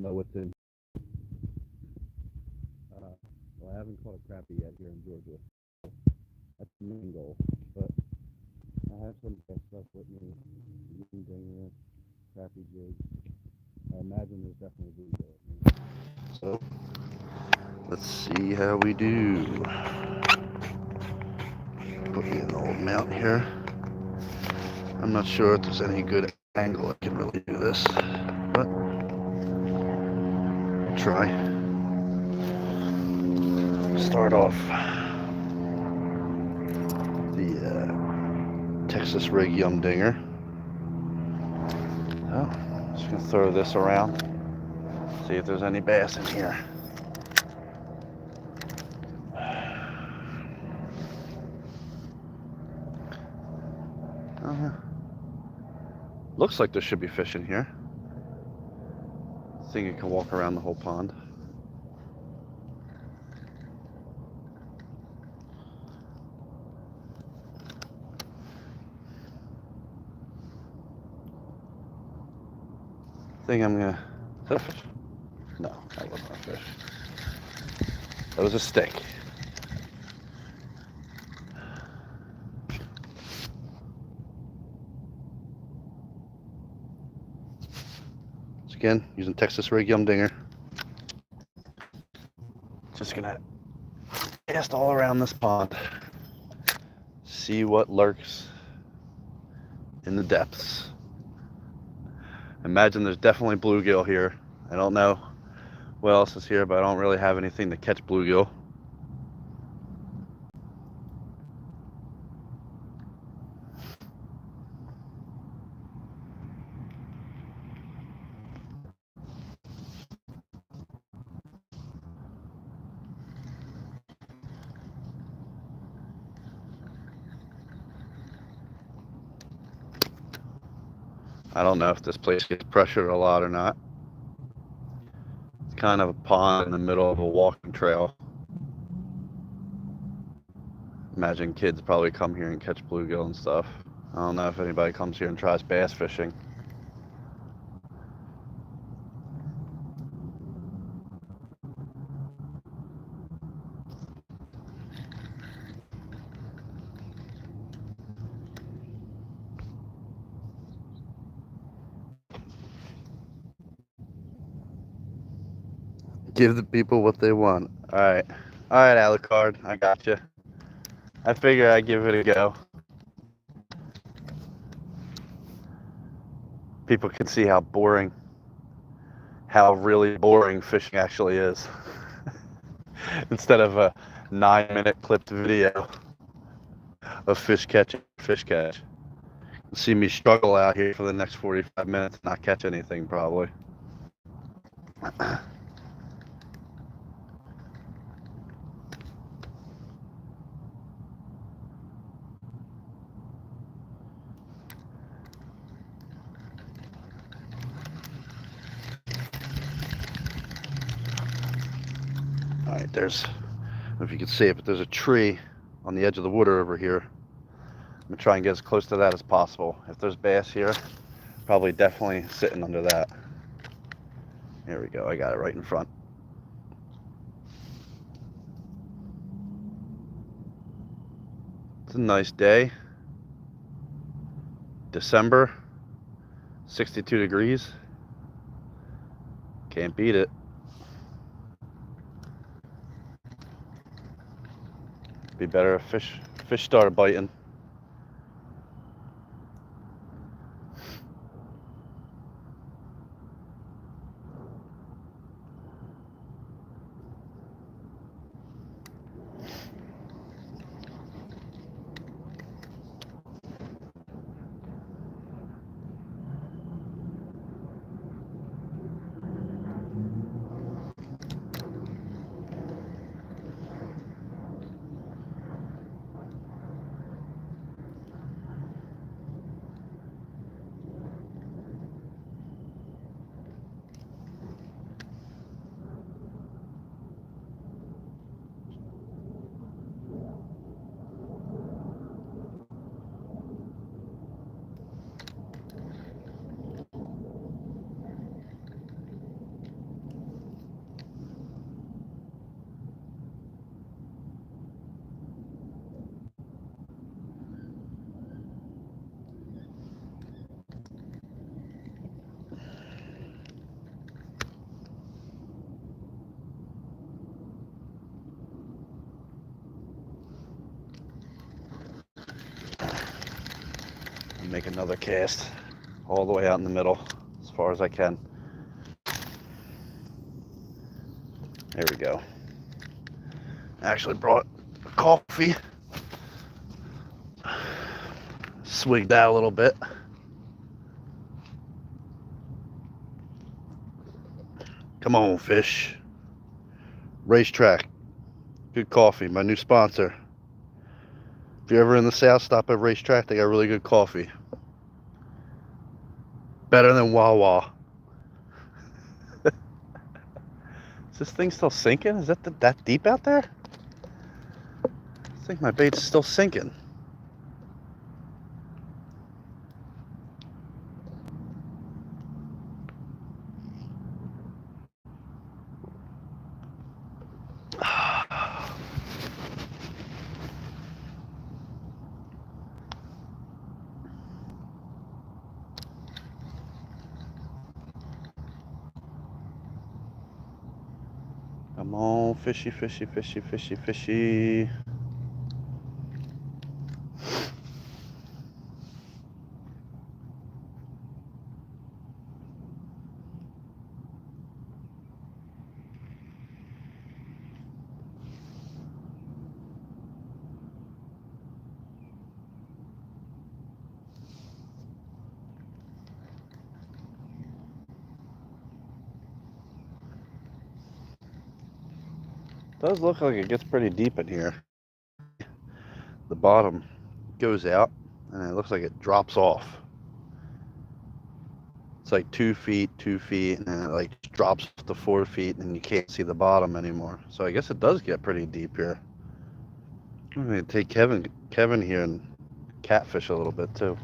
know what's in. Well, I haven't caught a crappie yet here in Georgia. That's the main goal. But I have some best stuff with me. Green dinger, crappie jigs. I imagine there's definitely bluegill with me. So let's see how we do. Put me an old mount here. I'm not sure if there's any good angle I can really do this, but I'll try. Start off the Texas rig yum dinger. Oh, just gonna throw this around, see if there's any bass in here. Looks like there should be fish in here. I think it can walk around the whole pond. I think I'm gonna. Is that a fish? No, that wasn't a fish. That was a stick. So again, using Texas rig yum dinger. Just gonna cast all around this pond. See what lurks in the depths. Imagine there's definitely bluegill here. I don't know what else is here, but I don't really have anything to catch bluegill. I don't know if this place gets pressured a lot or not. It's kind of a pond in the middle of a walking trail. Imagine kids probably come here and catch bluegill and stuff. I don't know if anybody comes here and tries bass fishing. Give the people what they want. All right, Alucard, I got you. I figure I'd give it a go. People can see how really boring fishing actually is. Instead of a 9-minute clipped video of fish catch. You'll see me struggle out here for the next 45 minutes and not catch anything probably. All right, there's, I don't know if you can see it, but there's a tree on the edge of the water over here. I'm gonna try and get as close to that as possible. If there's bass here, probably definitely sitting under that. Here we go, I got it right in front. It's a nice day. December, 62 degrees. Can't beat it. Be better if fish started biting. make another cast all the way out in the middle as far as I can. There we go. Actually brought coffee. Swigged out a little bit. Come on, fish. Racetrack. Good coffee, my new sponsor. If you're ever in the South, stop at Racetrack. They got really good coffee. Better than Wawa. Is this thing still sinking? Is that deep out there? I think my bait's still sinking. Come on, fishy, fishy, fishy, fishy, fishy. Does look like it gets pretty deep in here. The bottom goes out and it looks like it drops off. It's like 2 feet, 2 feet, and then it like drops to 4 feet and you can't see the bottom anymore. So I guess it does get pretty deep here. I'm gonna take Kevin here and catfish a little bit too.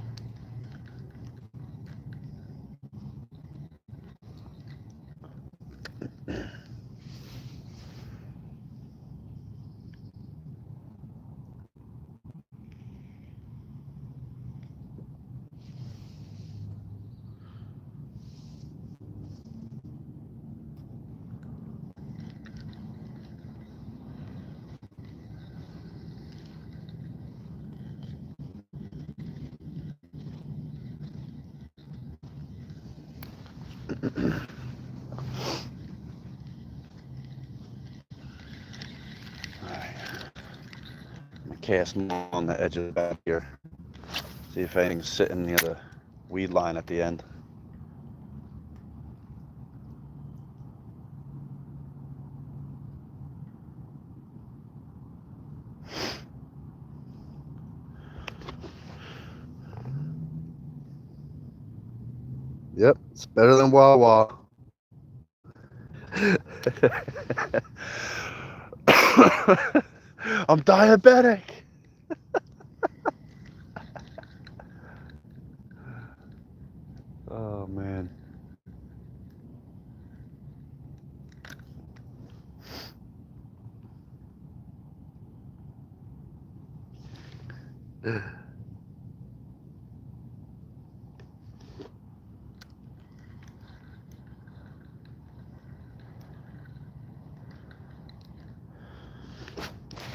Cast on the edge of the back here. See if anything's sitting near the weed line at the end. Yep, it's better than Wawa. I'm diabetic. Oh man.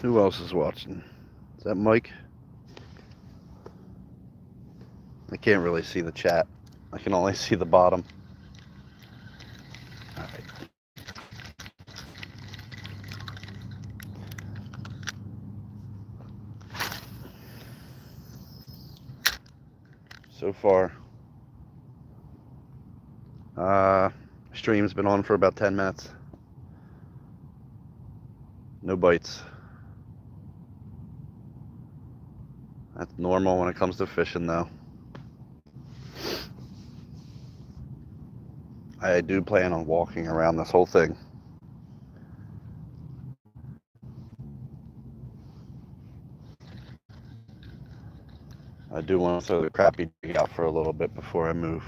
Who else is watching? Is that Mike? I can't really see the chat. I can only see the bottom. All right. So far, stream's been on for about 10 minutes. No bites. That's normal when it comes to fishing, though. I do plan on walking around this whole thing. I do want to throw the crappie jig out for a little bit before I move.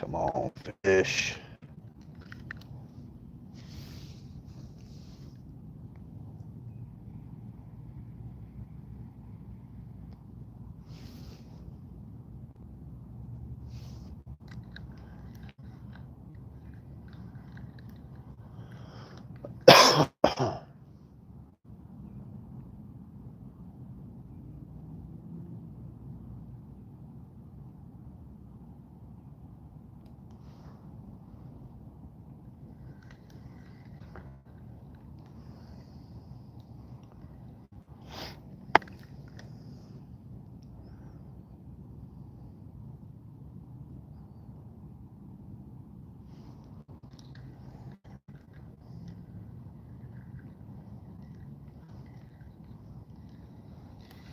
Come on, fish.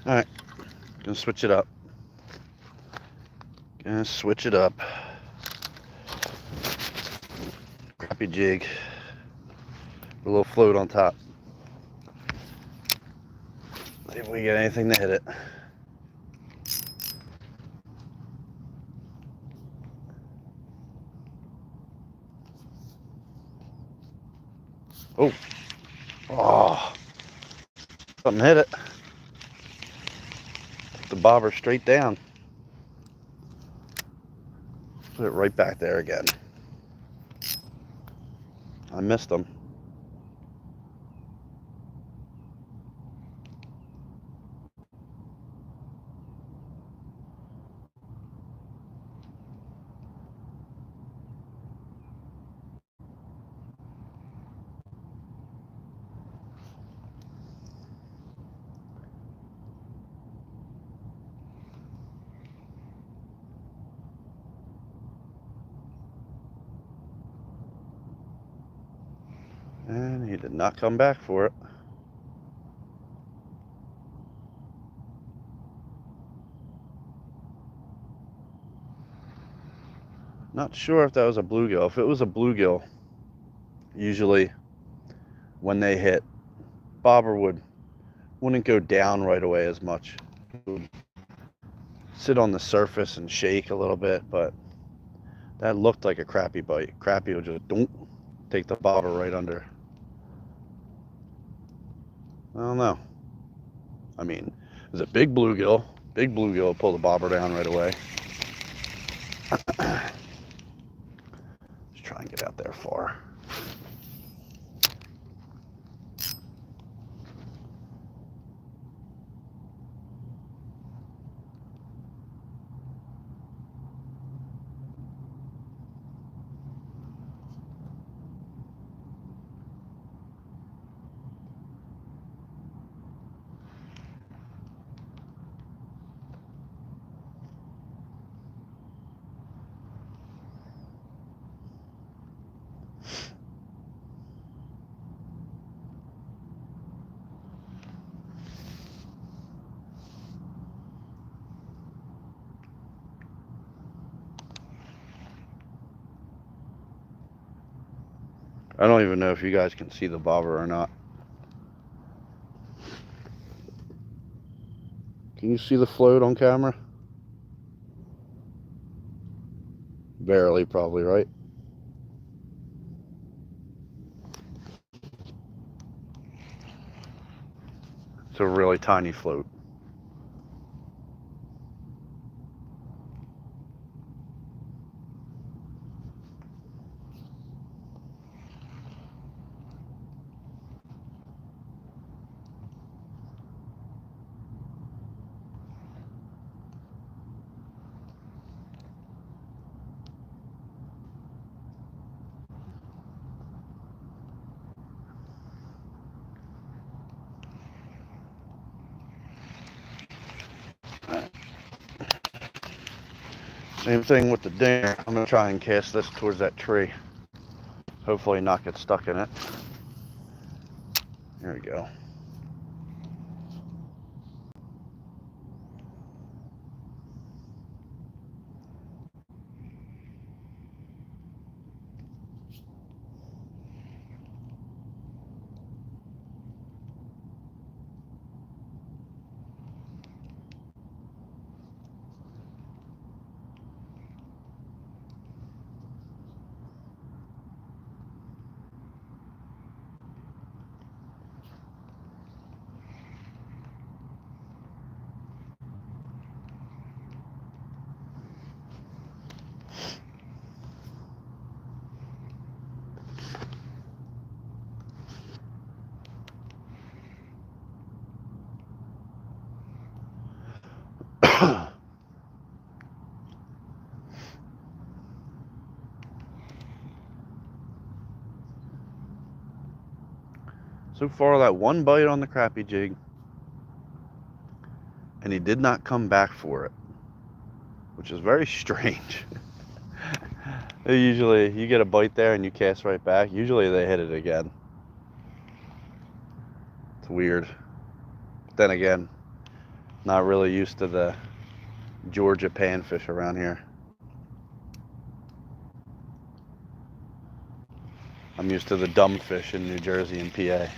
All right, gonna switch it up. Gonna switch it up. Crappie jig. A little float on top. See if we get anything to hit it. Oh. Oh. Something hit it. Took the bobber straight down. Put it right back there again. I missed him. And he did not come back for it. Not sure if that was a bluegill. If it was a bluegill, usually when they hit, bobber wouldn't go down right away as much. It would sit on the surface and shake a little bit, but that looked like a crappie bite. Crappie would just don't take the bobber right under. I don't know. I mean, it was a big bluegill. Big bluegill will pull the bobber down right away. Let's try and get out there far. I don't even know if you guys can see the bobber or not. Can you see the float on camera? Barely, probably, right? It's a really tiny float. Same thing with the dinger. I'm going to try and cast this towards that tree. Hopefully not get stuck in it. There we go. So far, that one bite on the crappie jig, and he did not come back for it, which is very strange. Usually, you get a bite there and you cast right back. Usually, they hit it again. It's weird. But then again, not really used to the Georgia panfish around here. I'm used to the dumb fish in New Jersey and PA.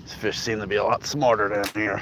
These fish seem to be a lot smarter down here.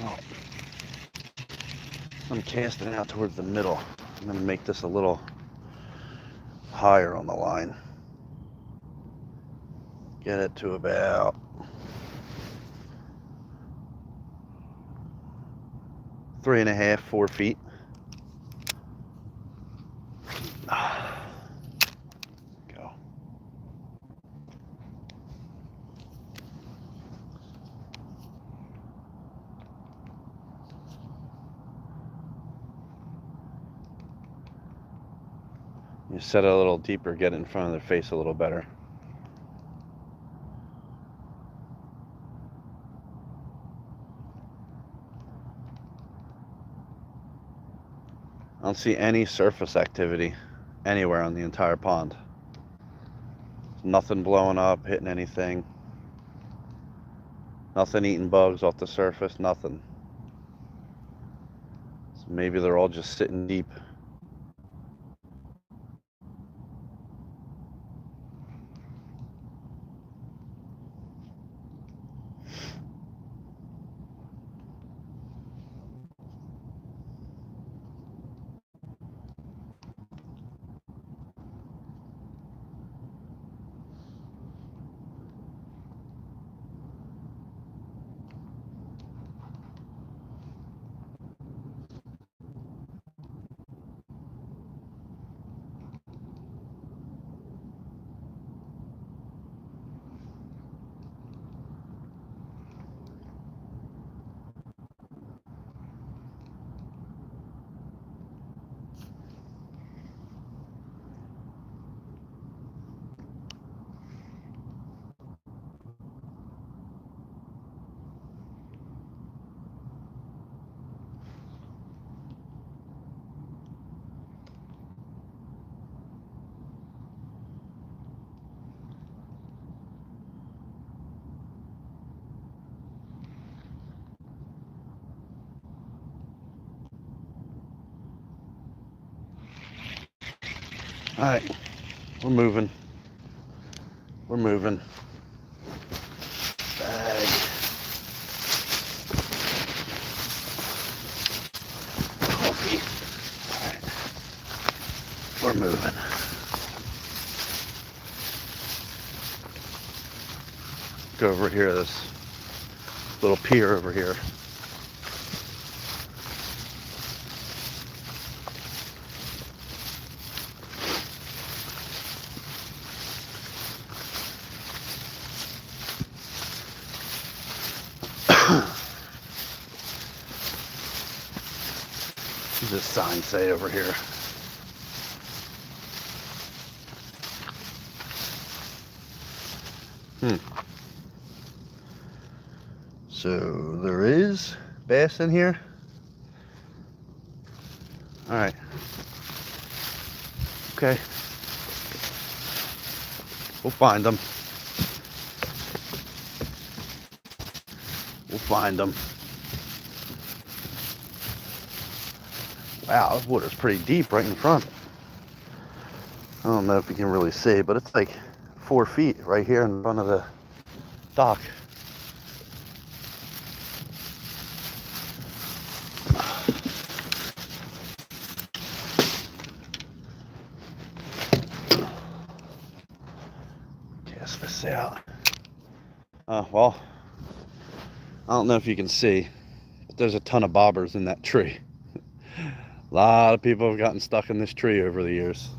Oh. I'm casting out towards the middle. I'm going to make this a little higher on the line. Get it to about 3.5, 4 feet. Go. You set it a little deeper, get it in front of their face a little better. I don't see any surface activity anywhere on the entire pond. Nothing blowing up, hitting anything. Nothing eating bugs off the surface, nothing. So maybe they're all just sitting deep. All right, we're moving. We're moving. Bag. Coffee. All right, we're moving. Go over here, this little pier over here. What does this sign say over here? So there is bass in here. All right. Okay. We'll find them. We'll find them. Wow, this water's pretty deep right in front. I don't know if you can really see, but it's like 4 feet right here in front of the dock. Cast this out. Well, I don't know if you can see, but there's a ton of bobbers in that tree. A lot of people have gotten stuck in this tree over the years.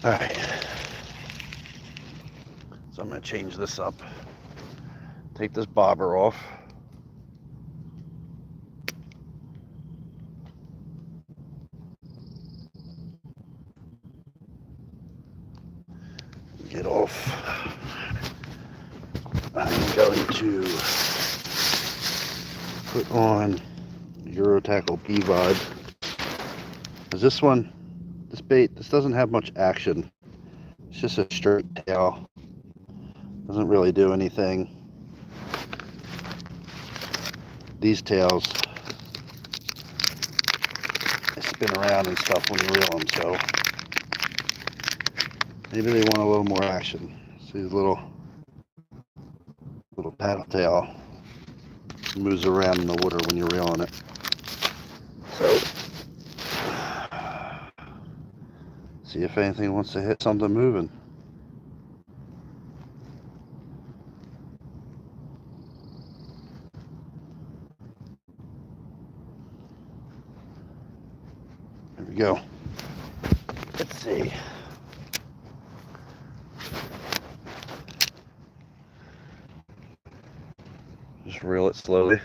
All right. So I'm going to change this up. Take this bobber off. Get off. I'm going to put on Euro Tackle B Vibe. Because this bait, this doesn't have much action. It's just a straight tail. Doesn't really do anything. These tails, they spin around and stuff when you reel them, so maybe they want a little more action. See the little paddle tail moves around in the water when you're reeling it. So, see if anything wants to hit something moving. There we go. Let's see. Just reel it slowly.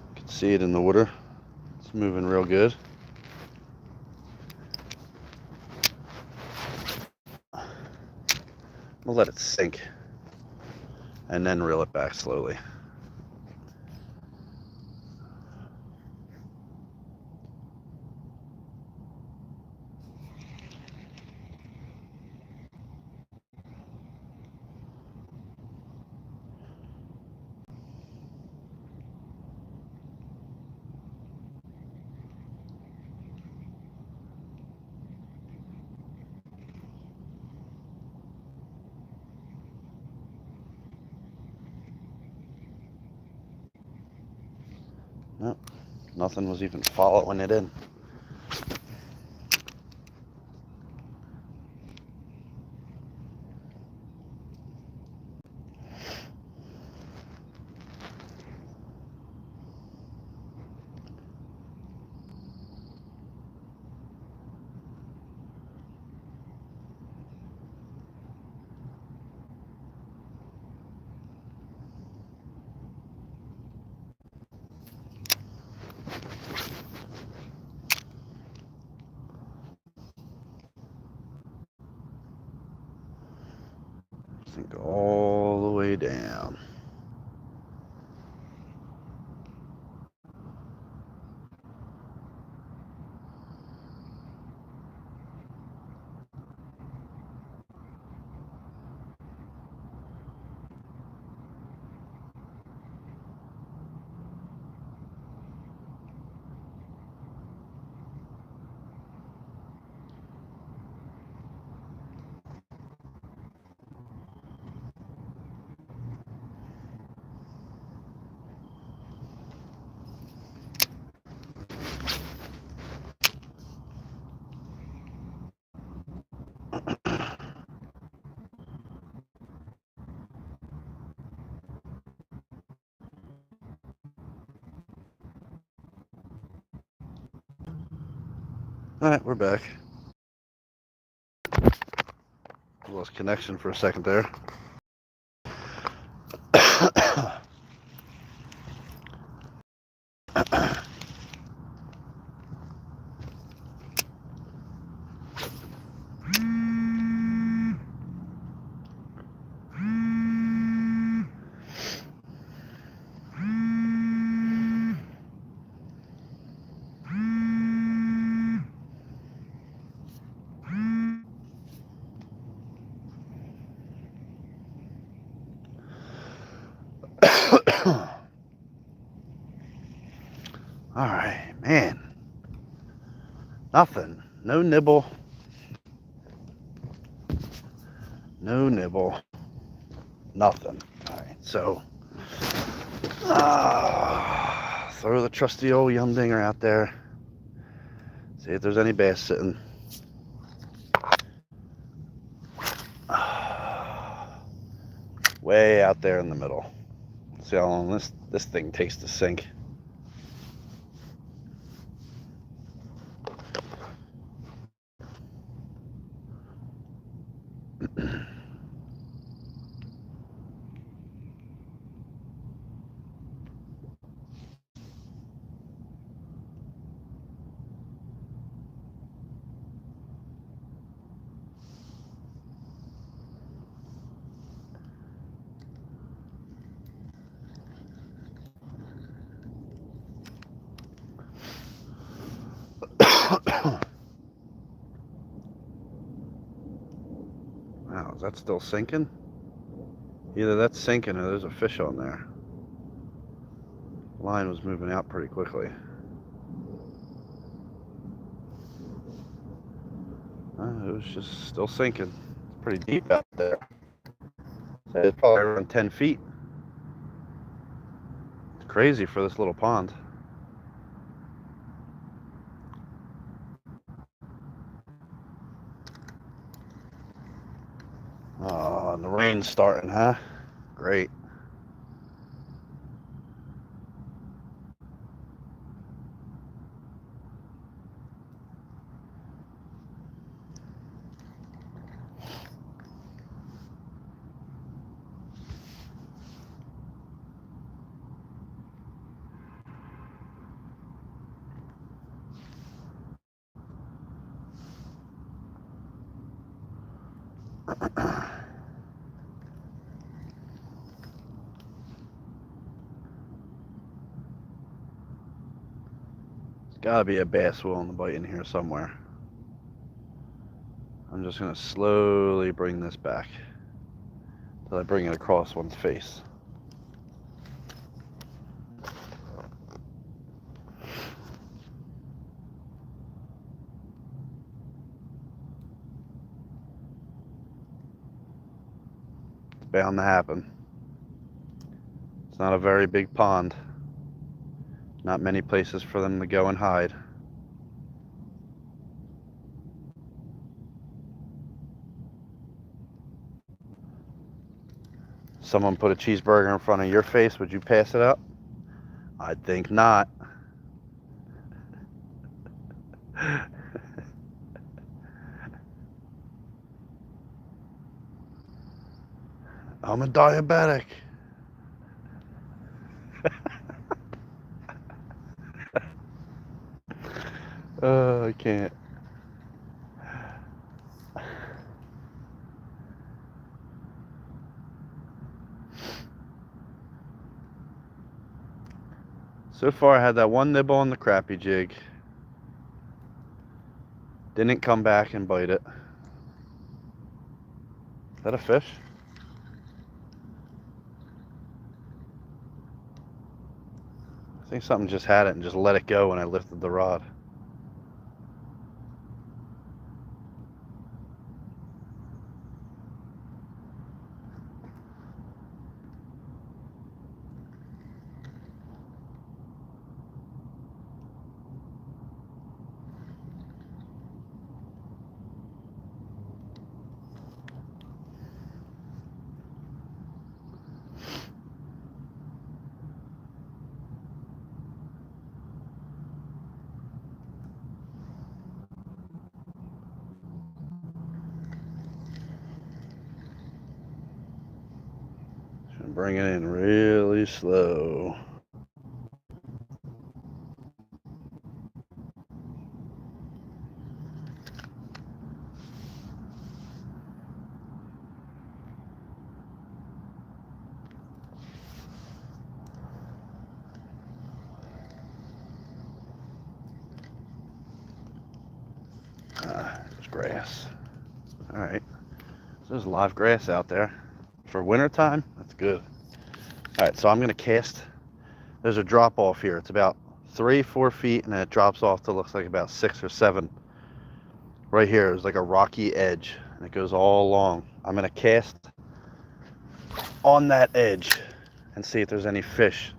You can see it in the water. It's moving real good. We'll let it sink and then reel it back slowly. Nope, nothing was even following it in. and go all the way down. Alright, we're back. Lost connection for a second there. Alright, man. Nothing. No nibble. No nibble. Nothing. Alright, so throw the trusty old Yumdinger out there. See if there's any bass sitting. Way out there in the middle. See how long this thing takes to sink. Wow, is that still sinking? Either that's sinking or there's a fish on there. The line was moving out pretty quickly. It was just still sinking. It's pretty deep out there. It's probably around 10 feet. It's crazy for this little pond. Oh, and the rain's starting, huh? Great. There's gotta be a bass willing to bite in here somewhere. I'm just gonna slowly bring this back until I bring it across one's face. It's bound to happen. It's not a very big pond. Not many places for them to go and hide. Someone put a cheeseburger in front of your face, would you pass it up? I think not. I'm a diabetic. I can't. So far I had that one nibble on the crappie jig. Didn't come back and bite it. Is that a fish? I think something just had it and just let it go when I lifted the rod. Bring it in really slow. There's grass. All right, so there's live grass out there. For winter time, that's good. All right, so I'm gonna cast. There's a drop off here. It's about 3-4 feet, and then it drops off to looks like about 6 or 7. Right here is like a rocky edge, and it goes all along. I'm gonna cast on that edge and see if there's any fish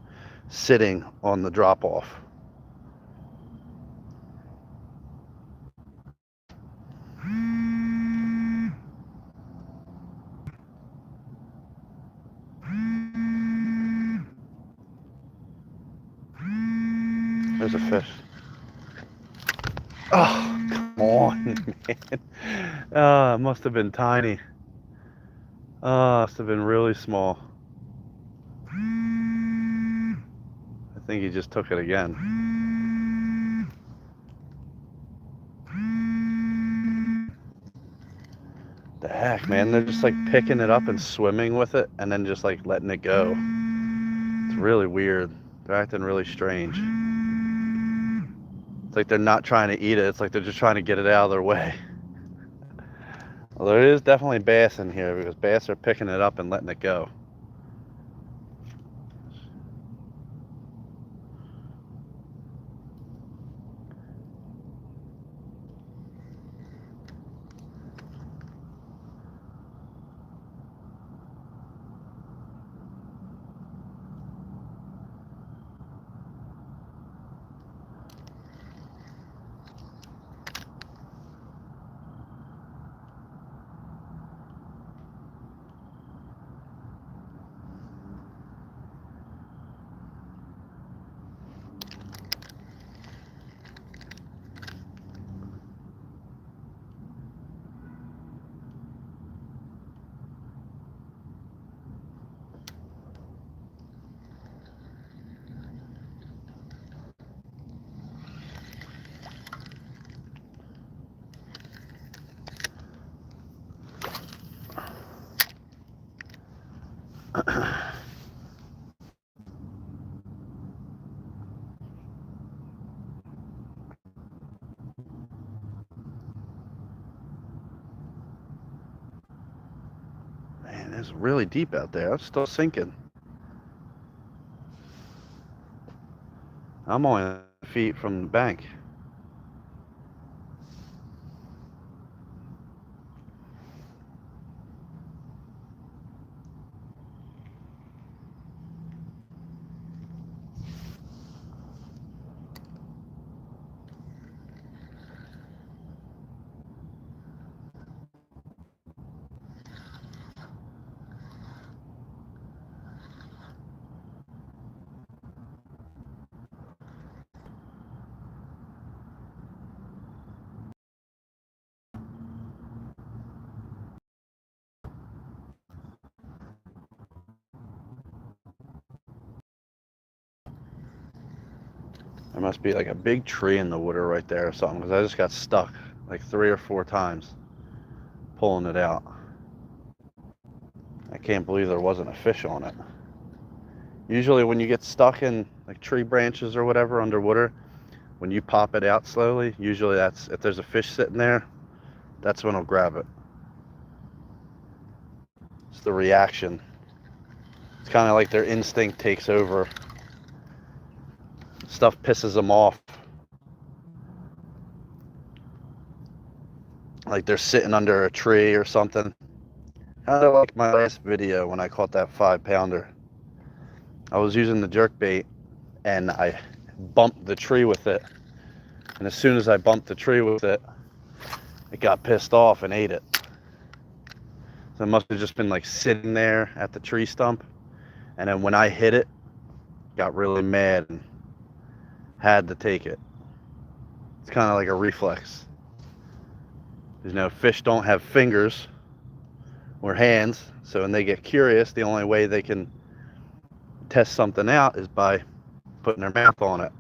sitting on the drop off. There's a fish. Oh, come on, man. Oh, it must have been tiny. Oh, it must have been really small. I think he just took it again. The heck, man? They're just like picking it up and swimming with it and then just like letting it go. It's really weird. They're acting really strange. It's like they're not trying to eat it. It's like they're just trying to get it out of their way. Well, there is definitely bass in here because bass are picking it up and letting it go. Man, it's really deep out there. I'm still sinking. I'm only feet from the bank. There must be like a big tree in the water right there or something because I just got stuck like 3 or 4 times pulling it out. I can't believe there wasn't a fish on it. Usually when you get stuck in like tree branches or whatever underwater, when you pop it out slowly, usually that's, if there's a fish sitting there, that's when it'll grab it. It's the reaction. It's kind of like their instinct takes over. Stuff pisses them off. Like they're sitting under a tree or something. Kind of like my last video when I caught that 5-pounder. I was using the jerk bait and I bumped the tree with it. And as soon as I bumped the tree with it, it got pissed off and ate it. So it must have just been like sitting there at the tree stump. And then when I hit it, got really mad and had to take it. It's kind of like a reflex. You know, fish don't have fingers or hands, so when they get curious, the only way they can test something out is by putting their mouth on it.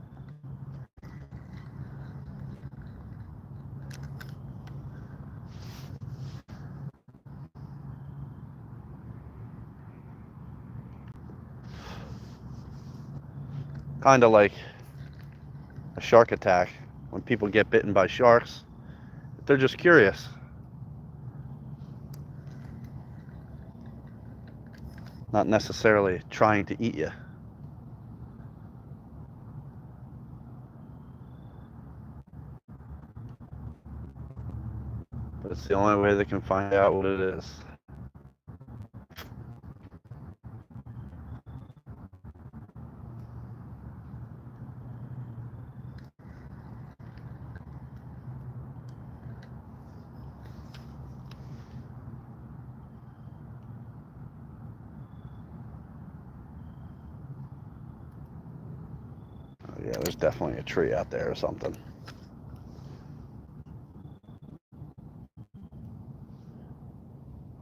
Kind of like a shark attack. When people get bitten by sharks, they're just curious. Not necessarily trying to eat you. But it's the only way they can find out what it is. Oh, yeah, there's definitely a tree out there or something.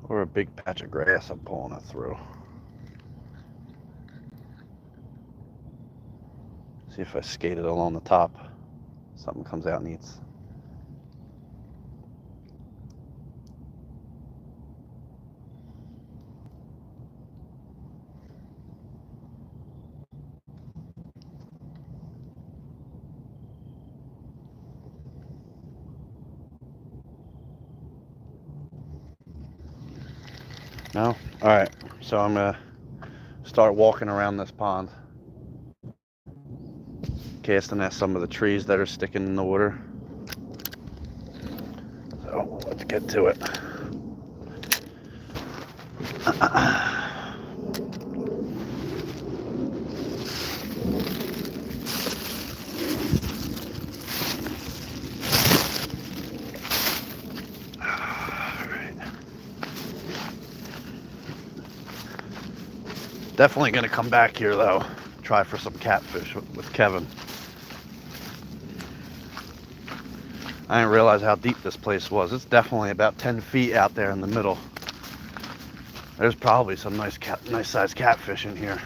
Or a big patch of grass I'm pulling it through. See if I skate it along the top, something comes out and eats. No? Alright, so I'm gonna start walking around this pond, casting at some of the trees that are sticking in the water. So let's get to it. Definitely gonna come back here though, try for some catfish with Kevin. I didn't realize how deep this place was. It's definitely about 10 feet out there in the middle. There's probably some nice sized catfish in here.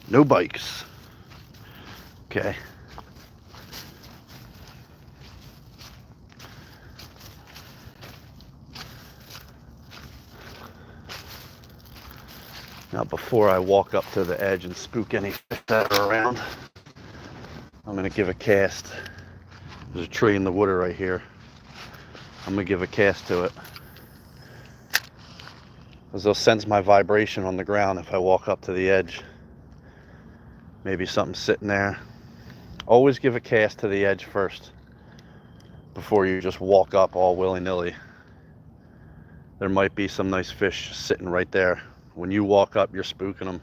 No bikes. Okay. Now before I walk up to the edge and spook any fish that are around, I'm gonna give a cast. There's a tree in the water right here. I'm gonna give a cast to it, because they'll sense my vibration on the ground if I walk up to the edge. Maybe something's sitting there. Always give a cast to the edge first before you just walk up all willy-nilly. There might be some nice fish sitting right there. When you walk up, you're spooking them.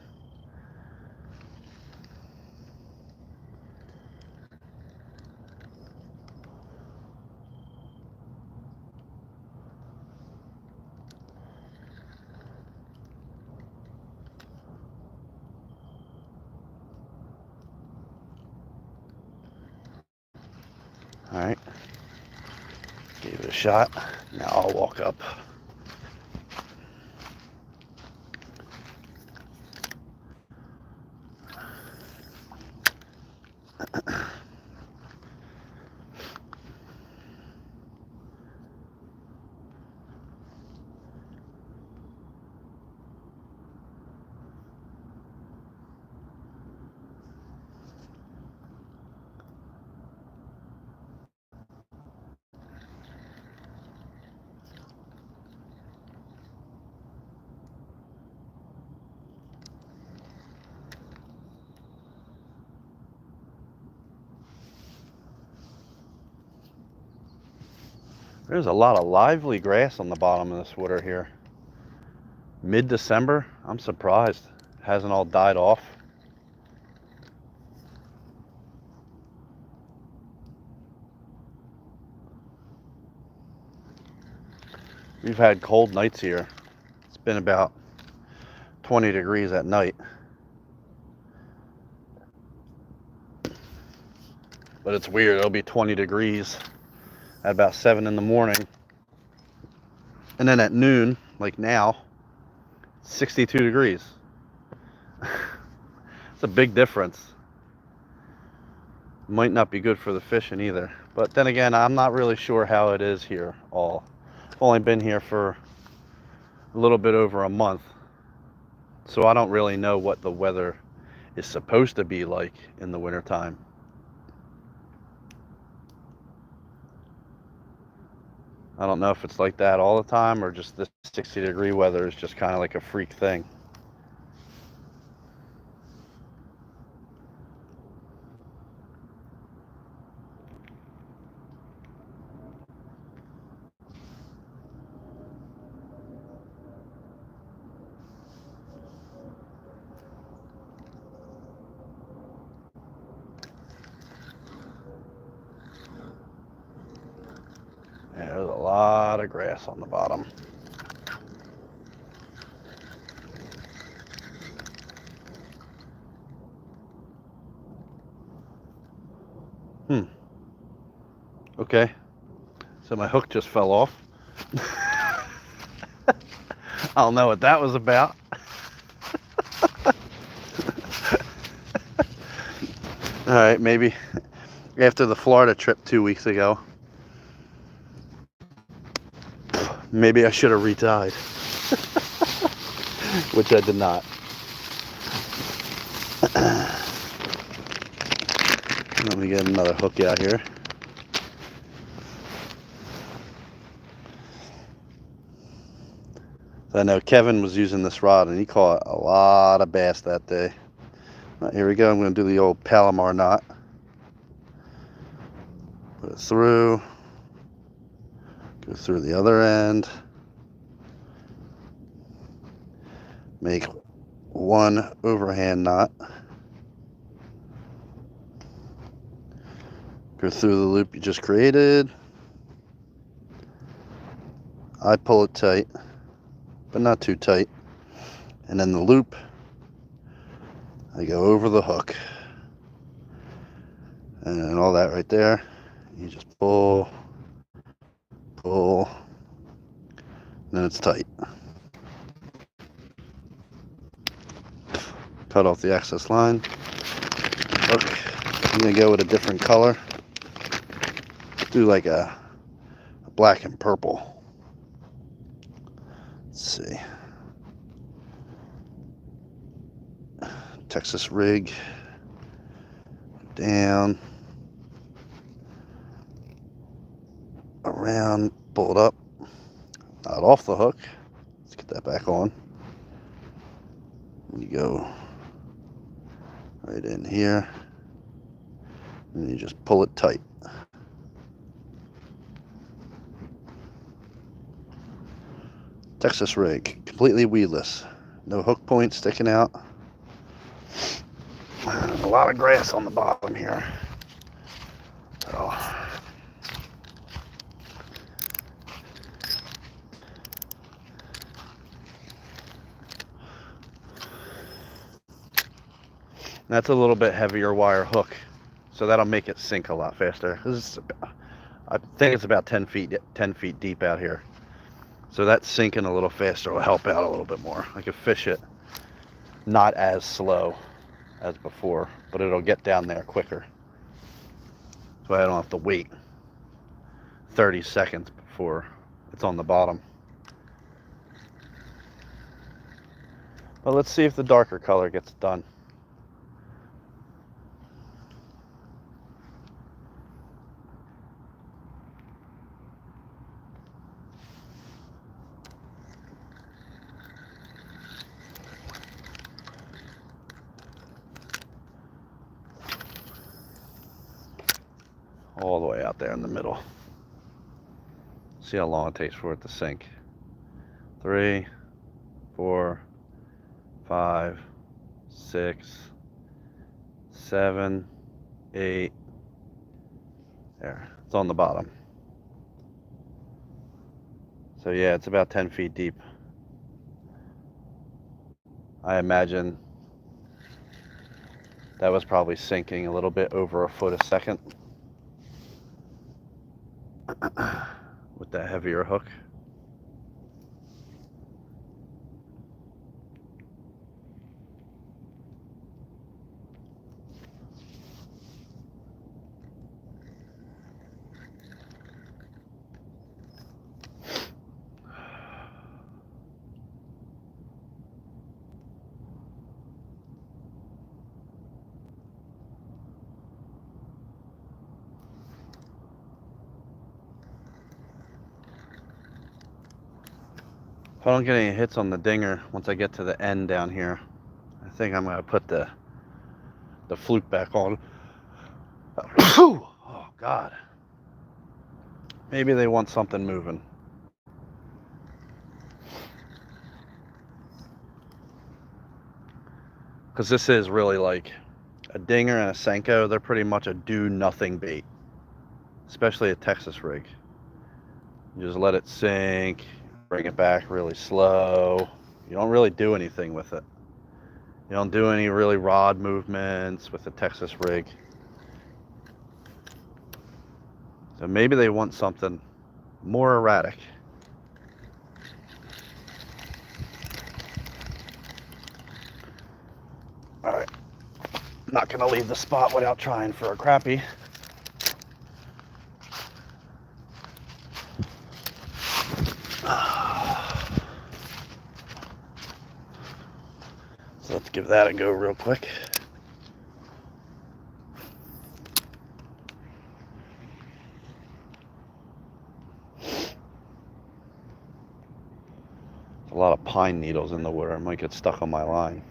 All right, gave it a shot. Now I'll walk up. There's a lot of lively grass on the bottom of this water here. Mid-December, I'm surprised. It hasn't all died off. We've had cold nights here. It's been about 20 degrees at night. But it's weird, it'll be 20 degrees at about 7 in the morning. And then at noon, like now, 62 degrees. It's a big difference. Might not be good for the fishing either. But then again, I'm not really sure how it is here all. I've only been here for a little bit over a month. So I don't really know what the weather is supposed to be like in the wintertime. I don't know if it's like that all the time or just this 60-degree weather is just kind of like a freak thing. Yeah, there's a lot of grass on the bottom. Okay, so my hook just fell off. I don't know what that was about. All right, maybe after the Florida trip 2 weeks ago, maybe I should have retied, which I did not. Let me get another hook out here. I know Kevin was using this rod and he caught a lot of bass that day. Right, here we go. I'm going to do the old Palomar knot. Put it through. Go through the other end. Make one overhand knot. Go through the loop you just created. I pull it tight, but not too tight. And then the loop, I go over the hook. And all that right there, you just pull, pull, and then it's tight. Cut off the excess line. Hook. I'm gonna go with a different color. Do like a black and purple. Let's see. Texas rig. Down. Around. Pull it up. Not off the hook. Let's get that back on. You go right in here. And you just pull it tight. Texas rig, completely weedless. No hook point sticking out. A lot of grass on the bottom here. So. That's a little bit heavier wire hook, so that'll make it sink a lot faster. I think it's about 10 feet deep out here. So that sinking a little faster will help out a little bit more. I can fish it not as slow as before, but it'll get down there quicker. So I don't have to wait 30 seconds before it's on the bottom. But let's see if the darker color gets done. All the way out there in the middle. See how long it takes for it to sink. 3, 4, 5, 6, 7, 8. There, it's on the bottom. So yeah, it's about 10 feet deep. I imagine that was probably sinking a little bit over a foot a second with that heavier hook. If I don't get any hits on the dinger once I get to the end down here, I think I'm gonna put the fluke back on. Oh God. Maybe they want something moving. Because this is really like a dinger and a Senko. They're pretty much a do-nothing bait, especially a Texas rig. You just let it sink, bring it back really slow. You don't really do anything with it. You don't do any really rod movements with the Texas rig. So maybe they want something more erratic. All right, I'm not gonna leave the spot without trying for a crappie. So let's give that a go real quick. A lot of pine needles in the water. I might get stuck on my line.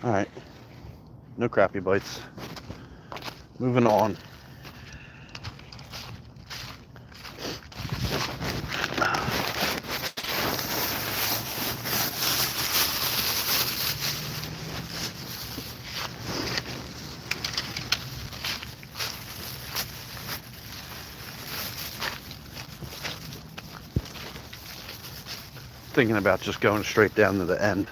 All right, no crappie bites. Moving on. Thinking about just going straight down to the end.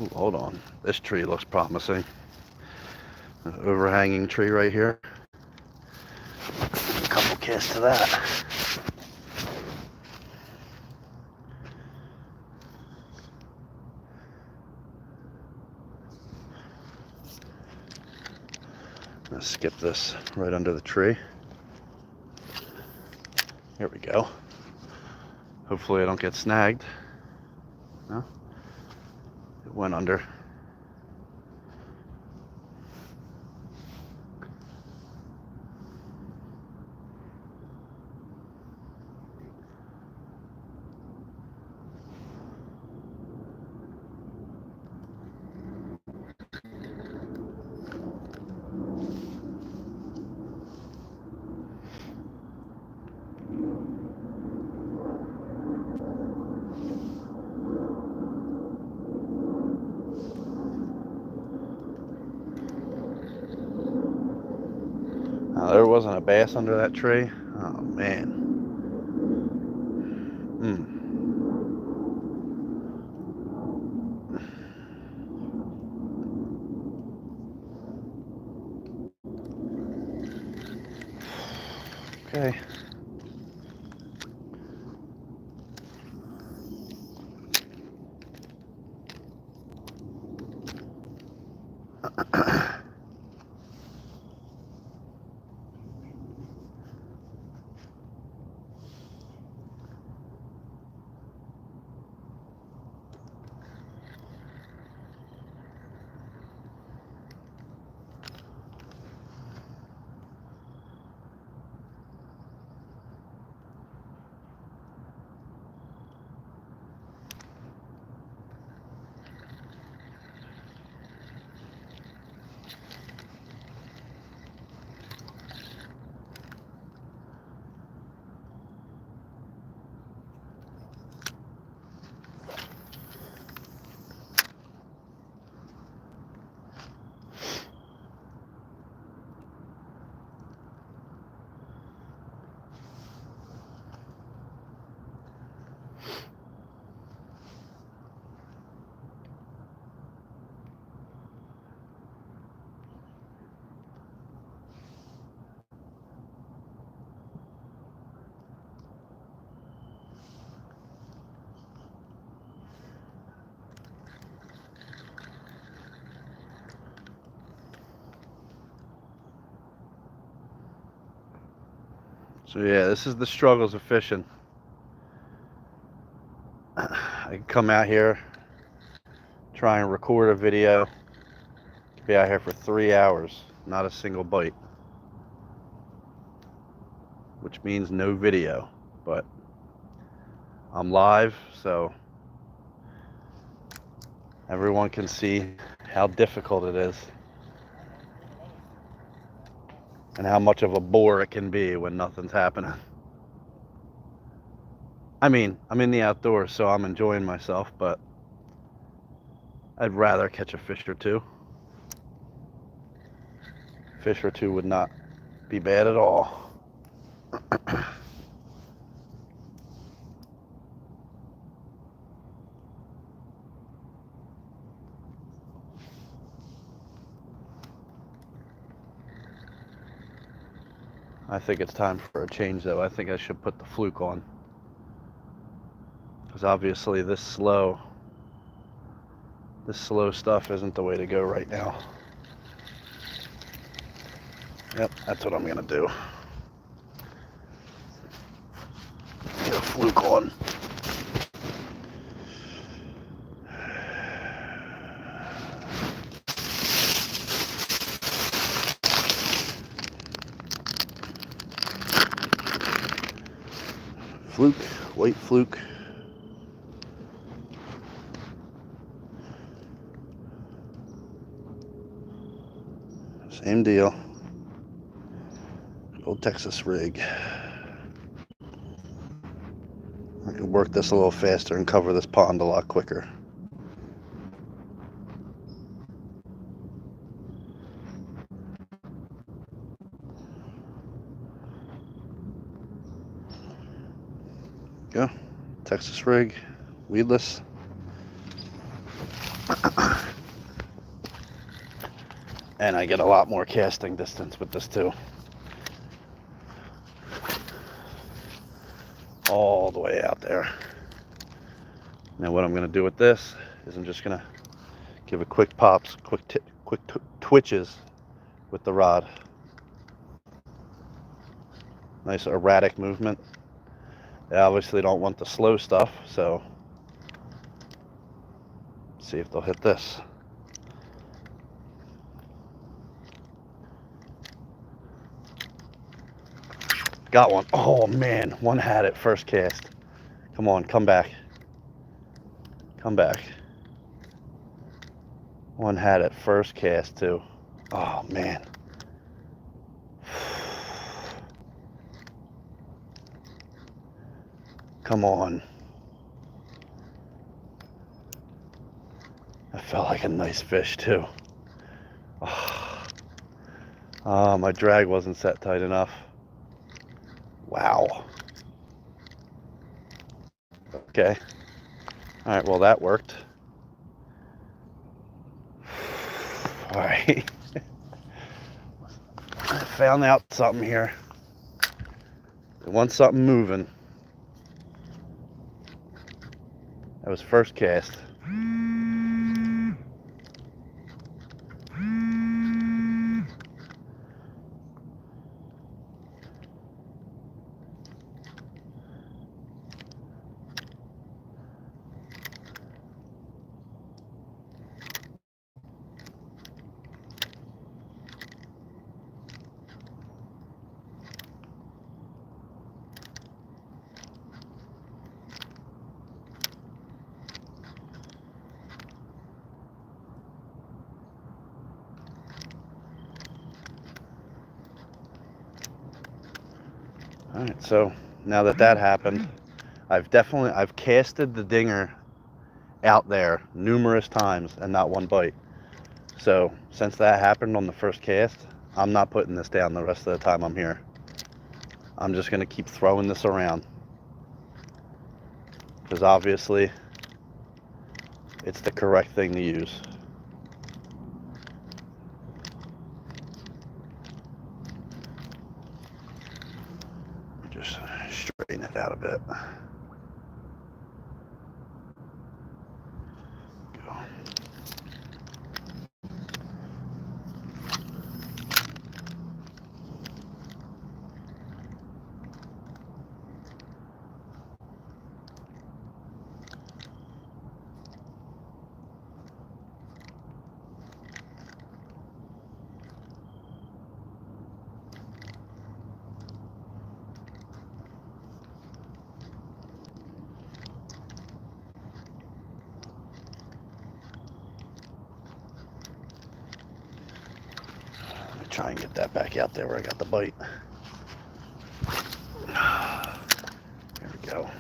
Ooh, hold on, this tree looks promising. An overhanging tree right here. A couple casts to that. I'm gonna skip this right under the tree. Here we go. Hopefully I don't get snagged. No? It went under. Now, there wasn't a bass under that tree. Oh, man. Okay. So yeah, this is the struggles of fishing. I can come out here, try and record a video, be out here for 3 hours, not a single bite, which means no video, but I'm live, so everyone can see how difficult it is and how much of a bore it can be when nothing's happening. I mean, I'm in the outdoors, so I'm enjoying myself, but I'd rather catch a fish or two. Fish or two would not be bad at all. I think it's time for a change, though. I think I should put the fluke on, because obviously this slow stuff isn't the way to go right now. Yep, that's what I'm gonna do. Get a fluke on. Fluke, white fluke. Same deal. Old Texas rig. I can work this a little faster and cover this pond a lot quicker. Go. Texas rig, weedless. And I get a lot more casting distance with this too. All the way out there. Now what I'm gonna do with this is I'm just gonna give it quick pops, quick twitches with the rod. Nice erratic movement. They obviously don't want the slow stuff, so See if they'll hit this. Got one. Oh man, one had it first cast. Come on, come back. Come back. One had it first cast too. Oh man. Come on. That felt like a nice fish too. Oh, my drag wasn't set tight enough. Wow. Okay. All right, well that worked. All right. I found out something here. I want something moving. That was first cast. All right, so now that happened, I've casted the dinger out there numerous times and not one bite. So since that happened on the first cast, I'm not putting this down the rest of the time I'm here. I'm just gonna keep throwing this around because obviously it's the correct thing to use. Just straighten it out a bit. Go. Try and get that back out there where I got the bite. There we go.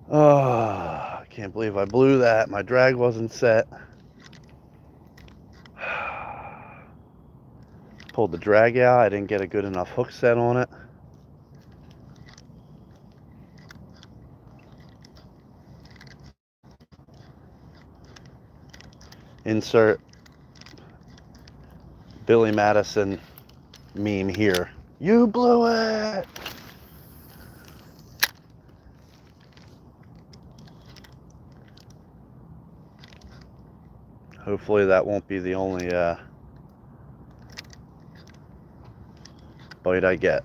Oh, I can't believe I blew that. My drag wasn't set. Pulled the drag out. I didn't get a good enough hook set on it. Insert Billy Madison meme here. You blew it! Hopefully that won't be the only bite I get.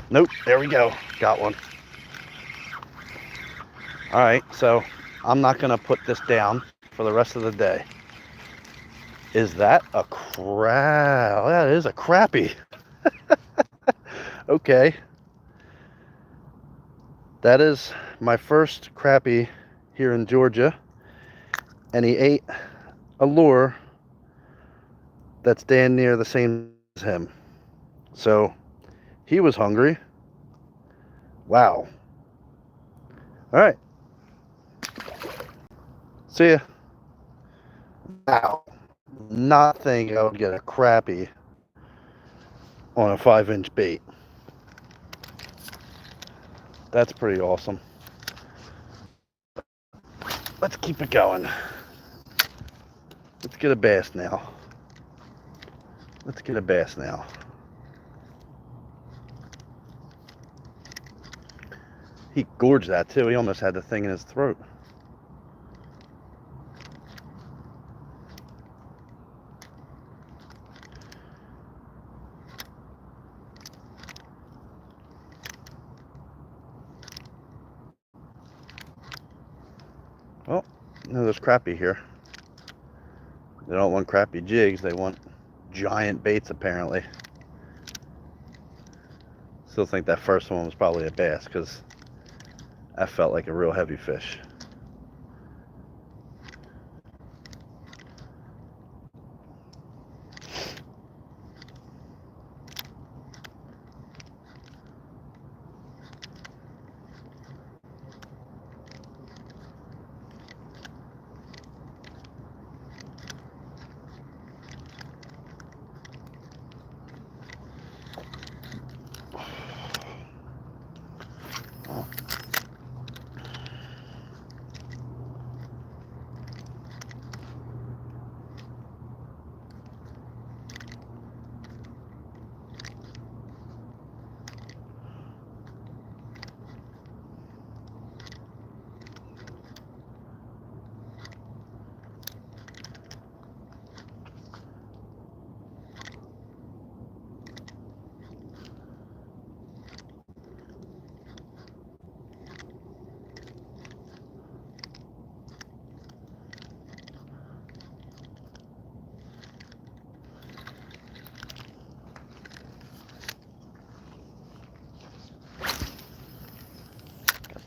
Nope, there we go. Got one. All right, so I'm not gonna put this down for the rest of the day. Is that a crab? That is a crappie. Okay. That is my first crappie here in Georgia, and he ate a lure that's damn near the same as him. So he was hungry. Wow. All right. See ya. Wow. not think I would get a crappie on a 5-inch bait. That's pretty awesome. Let's keep it going. Let's get a bass now. Let's get a bass now. He gorged that too. He almost had the thing in his throat. Oh, no, there's crappie here. They don't want crappie jigs. They want giant baits, apparently. Still think that first one was probably a bass because that felt like a real heavy fish.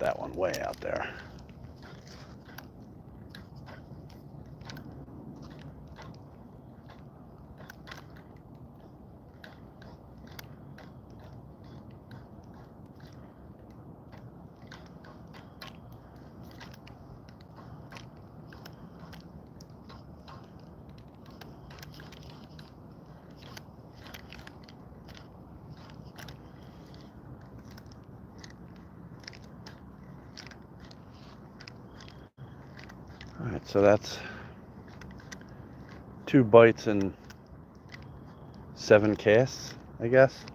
That one way out there. All right, so that's 2 bites and 7 casts, I guess.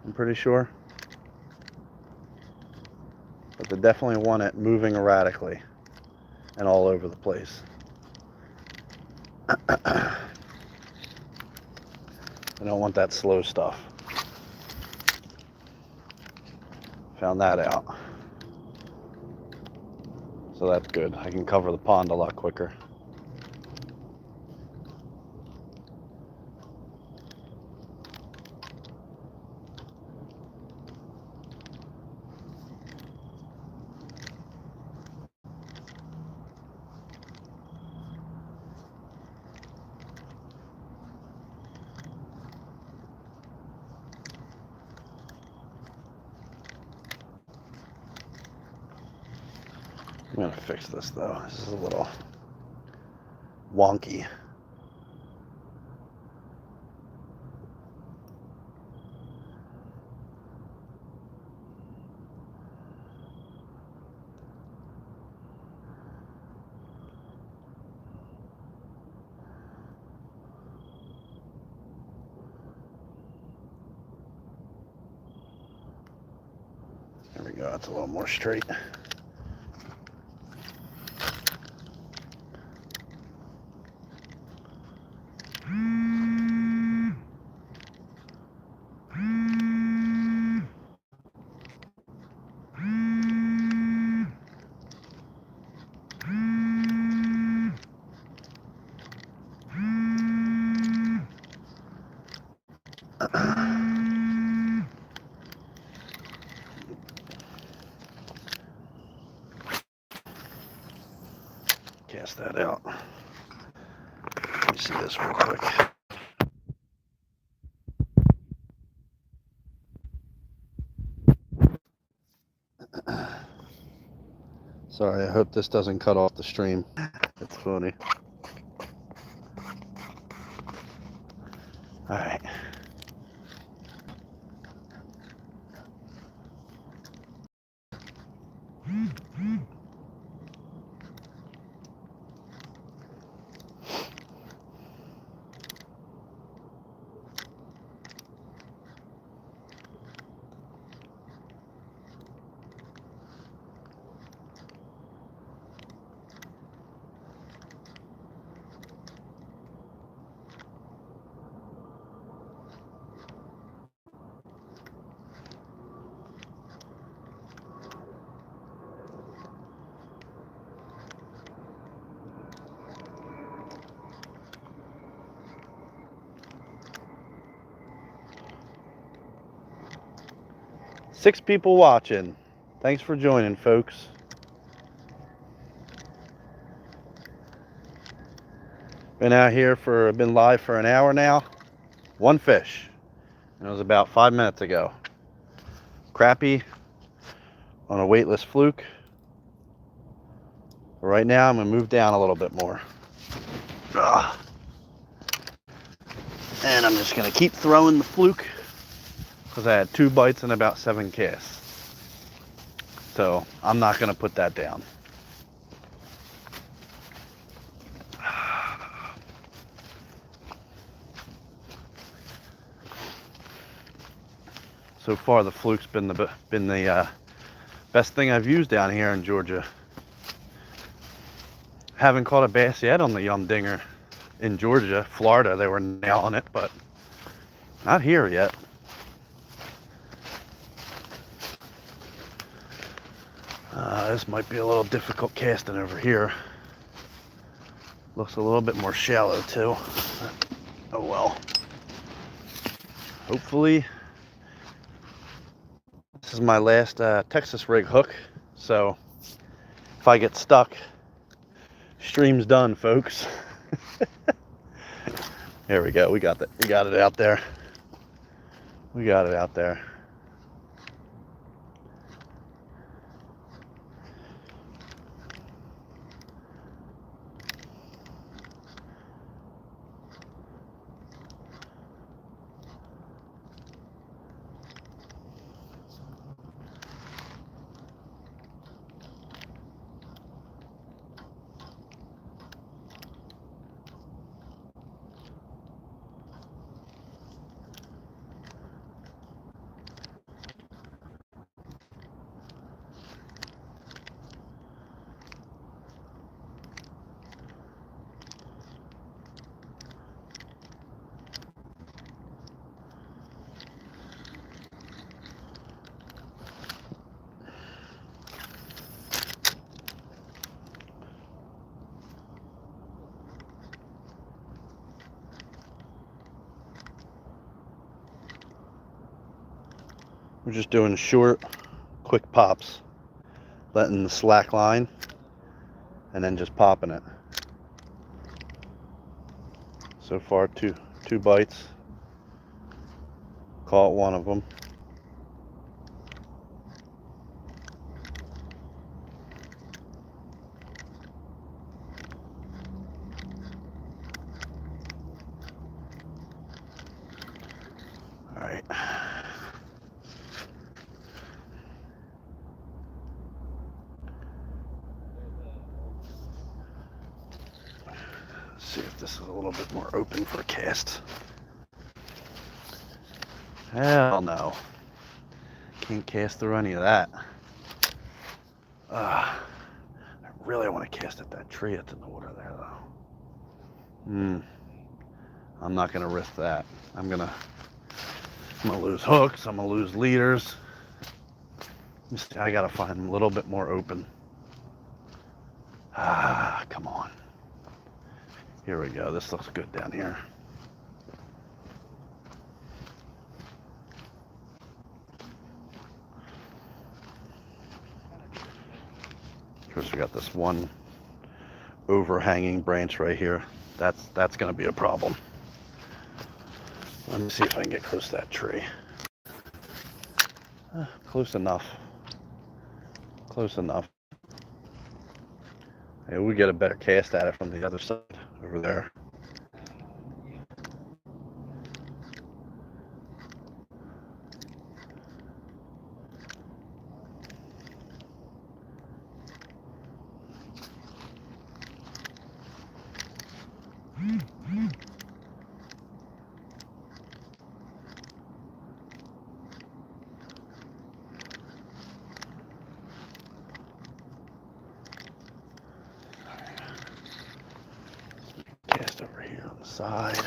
I'm pretty sure. But they definitely want it moving erratically and all over the place. They don't want that slow stuff. Found that out. So that's good. I can cover the pond a lot quicker. I'm gonna fix this though. This is a little wonky. There we go. That's a little more straight. Cast that out. Let me see this real quick. Sorry, I hope this doesn't cut off the stream. It's funny. All right. Six people watching. Thanks for joining, folks. Been live for an hour now. One fish. And it was about 5 minutes ago. Crappie on a weightless fluke. Right now I'm gonna move down a little bit more. And I'm just gonna keep throwing the fluke because I had 2 bites and about 7 casts. So I'm not gonna put that down. So far the fluke's been the best thing I've used down here in Georgia. Haven't caught a bass yet on the Yum Dinger in Georgia. Florida, they were nailing it, but not here yet. This might be a little difficult casting over here. Looks a little bit more shallow too. Oh well. Hopefully, this is my last Texas rig hook, so if I get stuck, stream's done, folks. There we go. We got it out there. We got it out there. We're just doing short, quick pops, letting the slack line, and then just popping it. So far, two bites. Caught one of them. All right. See if this is a little bit more open for a cast. Hell no. Can't cast through any of that. I really want to cast at that tree that's in the water there, though. I'm not going to risk that. I'm going to lose hooks. I'm going to lose leaders. I got to find them a little bit more open. Come on. Here we go. This looks good down here. Of course, we got this one overhanging branch right here. That's going to be a problem. Let me see if I can get close to that tree. Close enough. Close enough. Yeah, we get a better cast at it from the other side over there. side.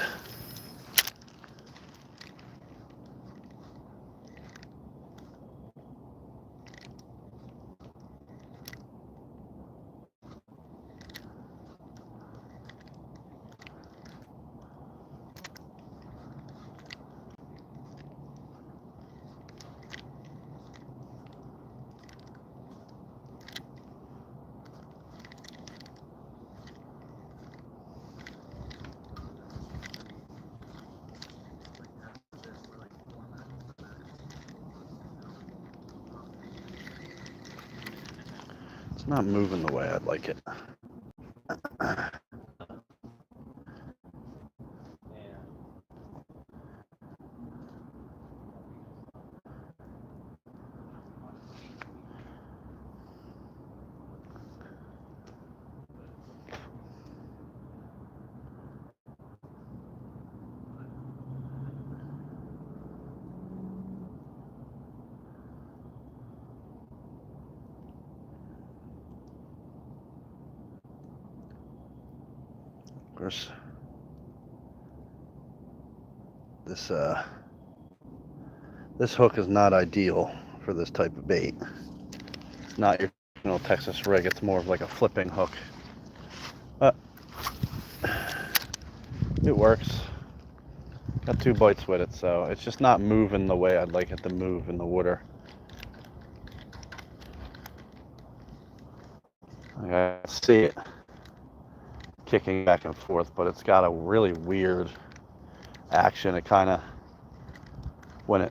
It's not moving the way I'd like it. Of course, this hook is not ideal for this type of bait. It's not your Texas rig. It's more of like a flipping hook. But it works. Got 2 bites with it, so it's just not moving the way I'd like it to move in the water. I see it kicking back and forth, but it's got a really weird action. It kind of, when it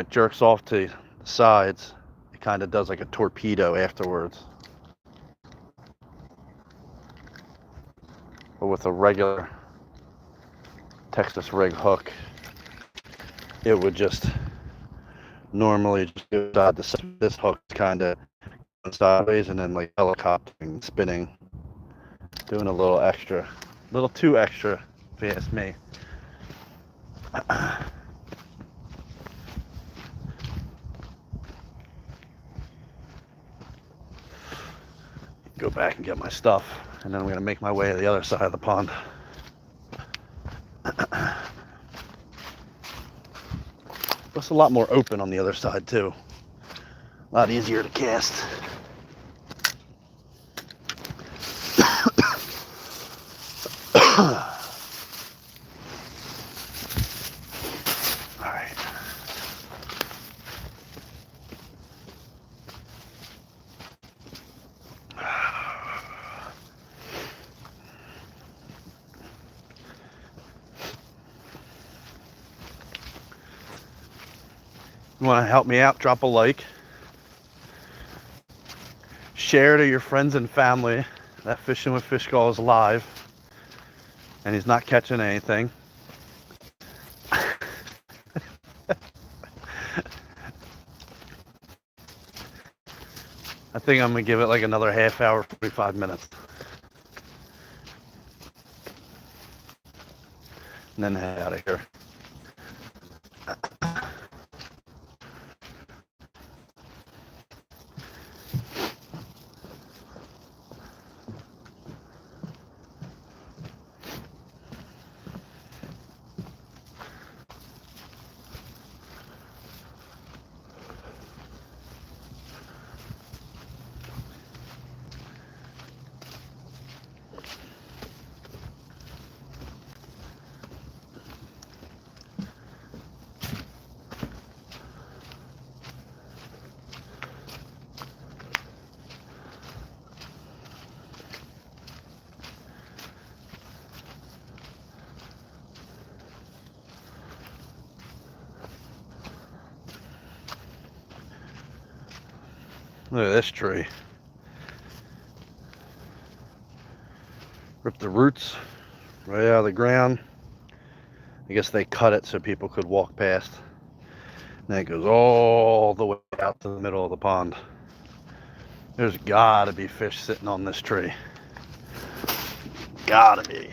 jerks off to the sides, it kind of does like a torpedo afterwards. But with a regular Texas rig hook, it would just normally just go side to side. This hook's kind of sideways and then like helicoptering, spinning, doing a little too extra, if you ask me. Go back and get my stuff, and then I'm going to make my way to the other side of the pond. It's a lot more open on the other side too. A lot easier to cast. Alright. You want to help me out? Drop a like. Share to your friends and family that Fishing with Fish Gull is live and he's not catching anything. I think I'm going to give it like another half hour, 45 minutes. And then head out of here. Look at this tree. Ripped the roots right out of the ground. I guess they cut it so people could walk past. And then it goes all the way out to the middle of the pond. There's gotta be fish sitting on this tree. Gotta be.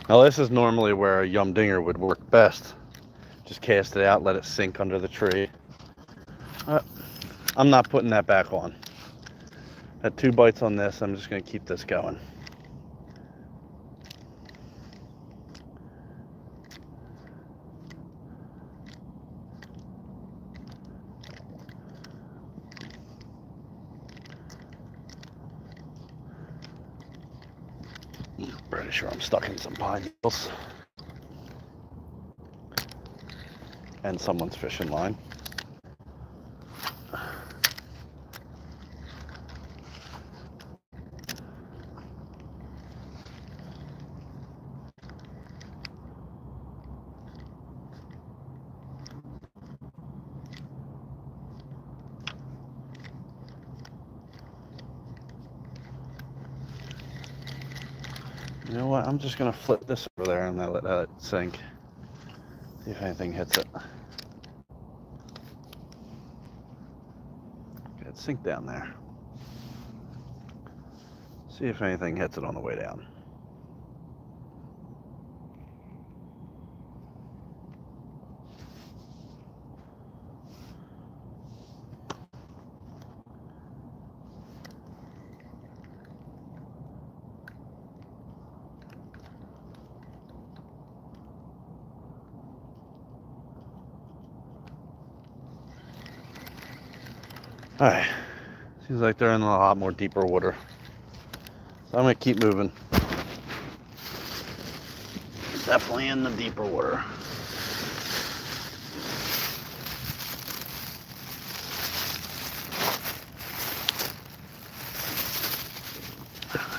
Now this is normally where a yum dinger would work best. Just cast it out, let it sink under the tree. I'm not putting that back on. Had 2 bites on this, I'm just gonna keep this going. Pretty sure I'm stuck in some pine needles and someone's fishing line. You know what? I'm just gonna flip this over there and let it sink. See if anything hits it. Okay, it sink down there. See if anything hits it on the way down. Alright, seems like they're in a lot more deeper water. So I'm gonna keep moving. Definitely in the deeper water.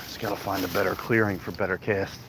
Just gotta find a better clearing for better cast.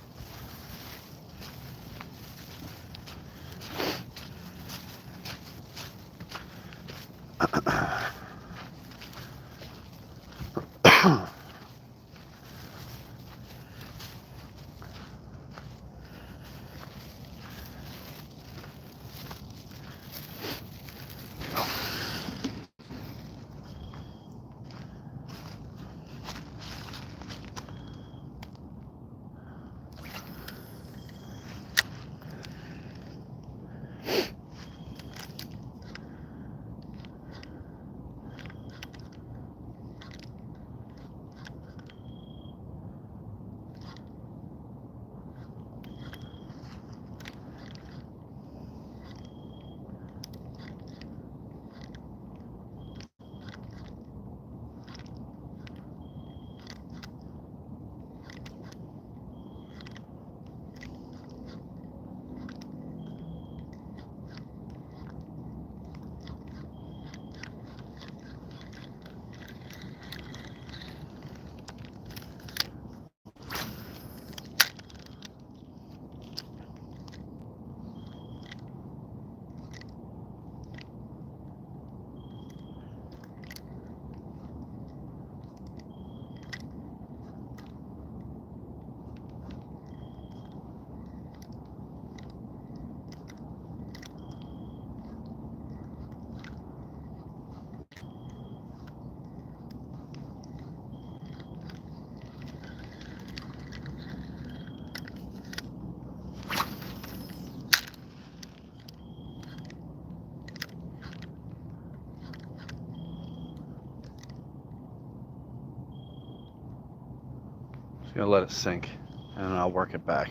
Just gonna let it sink and I'll work it back.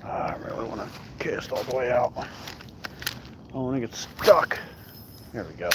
I really want to cast all the way out. I don't want to get stuck. There we go.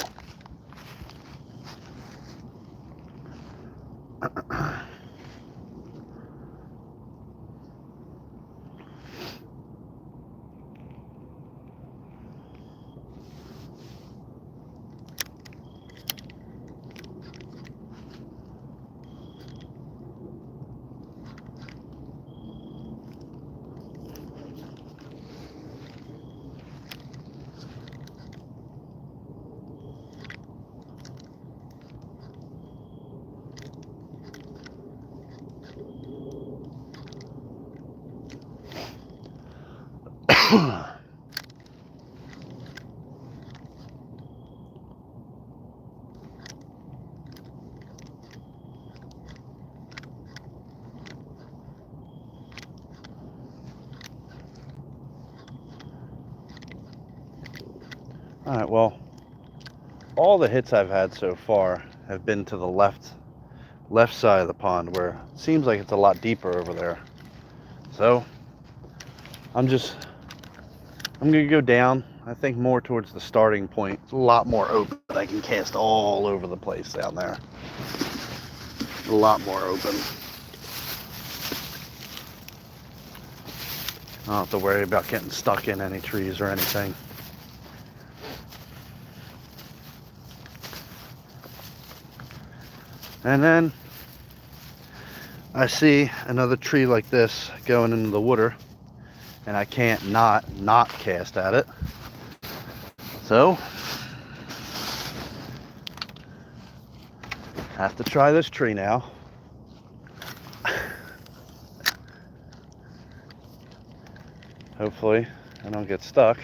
Alright, well, all the hits I've had so far have been to the left side of the pond, where it seems like it's a lot deeper over there. So I'm gonna go down, I think, more towards the starting point. It's a lot more open. I can cast all over the place down there. A lot more open. I don't have to worry about getting stuck in any trees or anything. And then I see another tree like this going into the water, and I can't not cast at it. So I have to try this tree now. Hopefully I don't get stuck.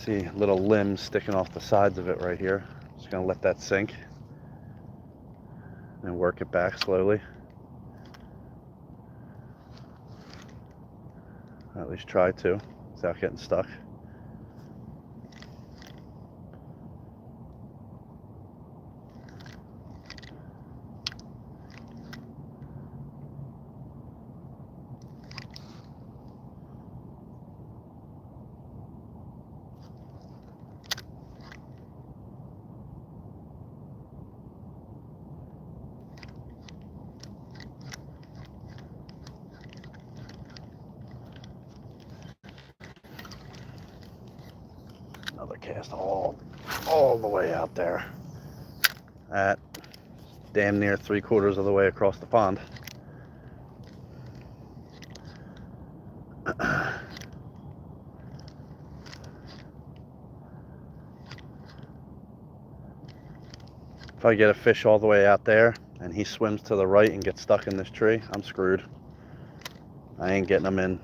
See little limbs sticking off the sides of it right here. Just gonna let that sink and work it back slowly. At least try to, without getting stuck. Another cast all the way out there at damn near 3/4 of the way across the pond. If I get a fish all the way out there and he swims to the right and gets stuck in this tree, I'm screwed. I ain't getting him in.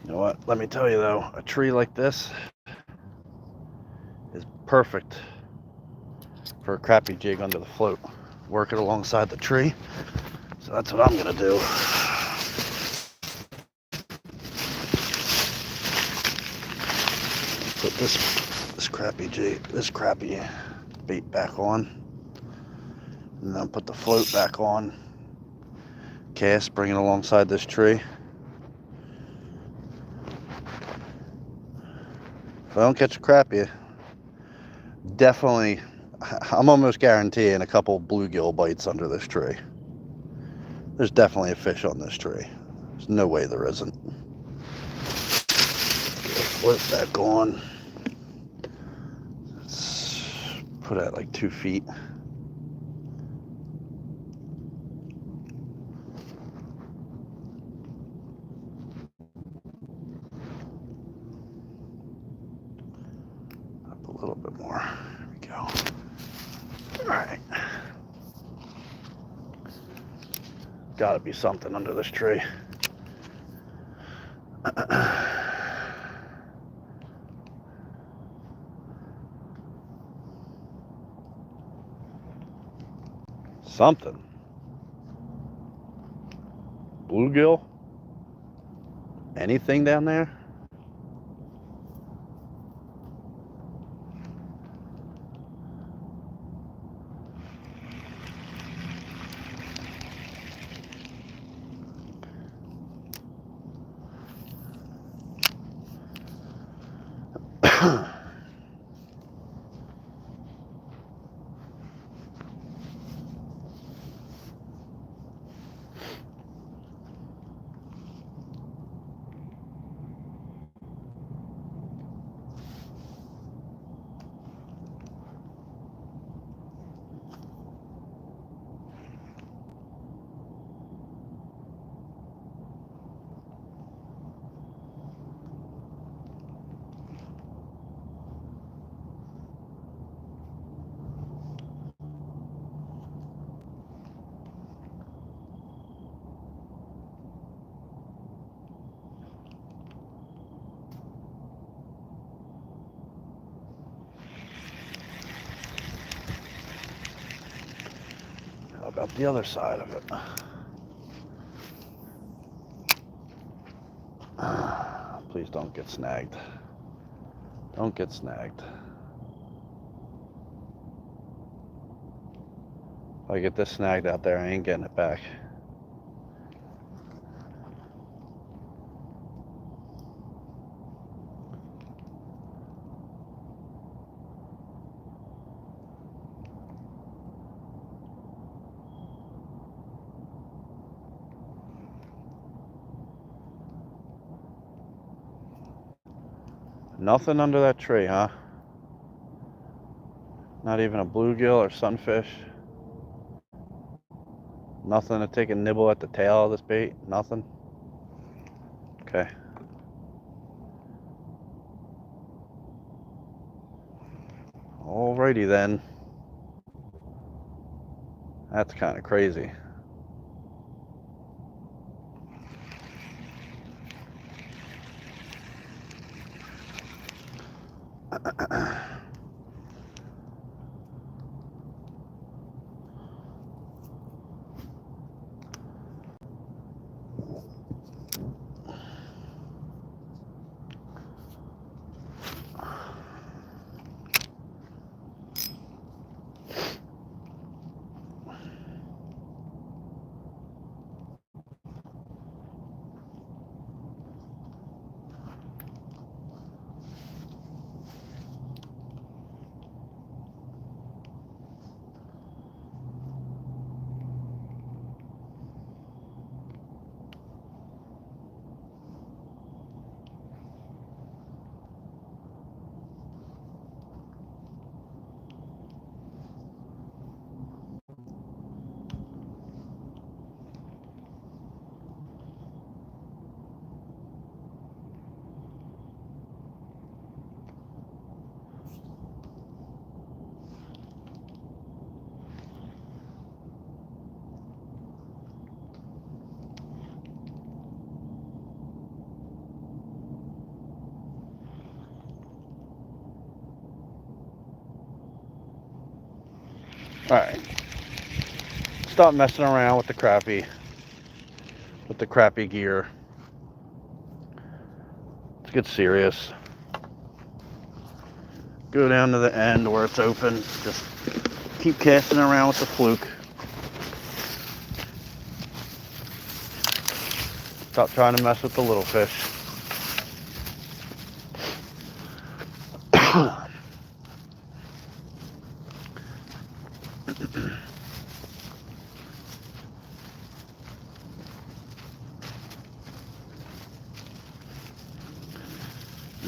You know what? Let me tell you though, a tree like this is perfect for a crappie jig under the float. Work it alongside the tree. So that's what I'm gonna do. Put this crappie bait back on, and then put the float back on. Cast, bring it alongside this tree. If I don't catch a crappie, definitely, I'm almost guaranteeing a couple bluegill bites under this tree. There's definitely a fish on this tree. There's no way there isn't. Flip back on. Let's put it at like 2 feet. Up a little bit more. There we go. All right. Gotta be something under this tree. something. Bluegill? Anything down there? How about the other side of it? Please don't get snagged. Don't get snagged. If I get this snagged out there, I ain't getting it back. Nothing under that tree, huh? Not even a bluegill or sunfish? Nothing to take a nibble at the tail of this bait? Nothing? Okay. Alrighty then. That's kind of crazy. Alright. Stop messing around with the crappie gear. Let's get serious. Go down to the end where it's open. Just keep casting around with the fluke. Stop trying to mess with the little fish.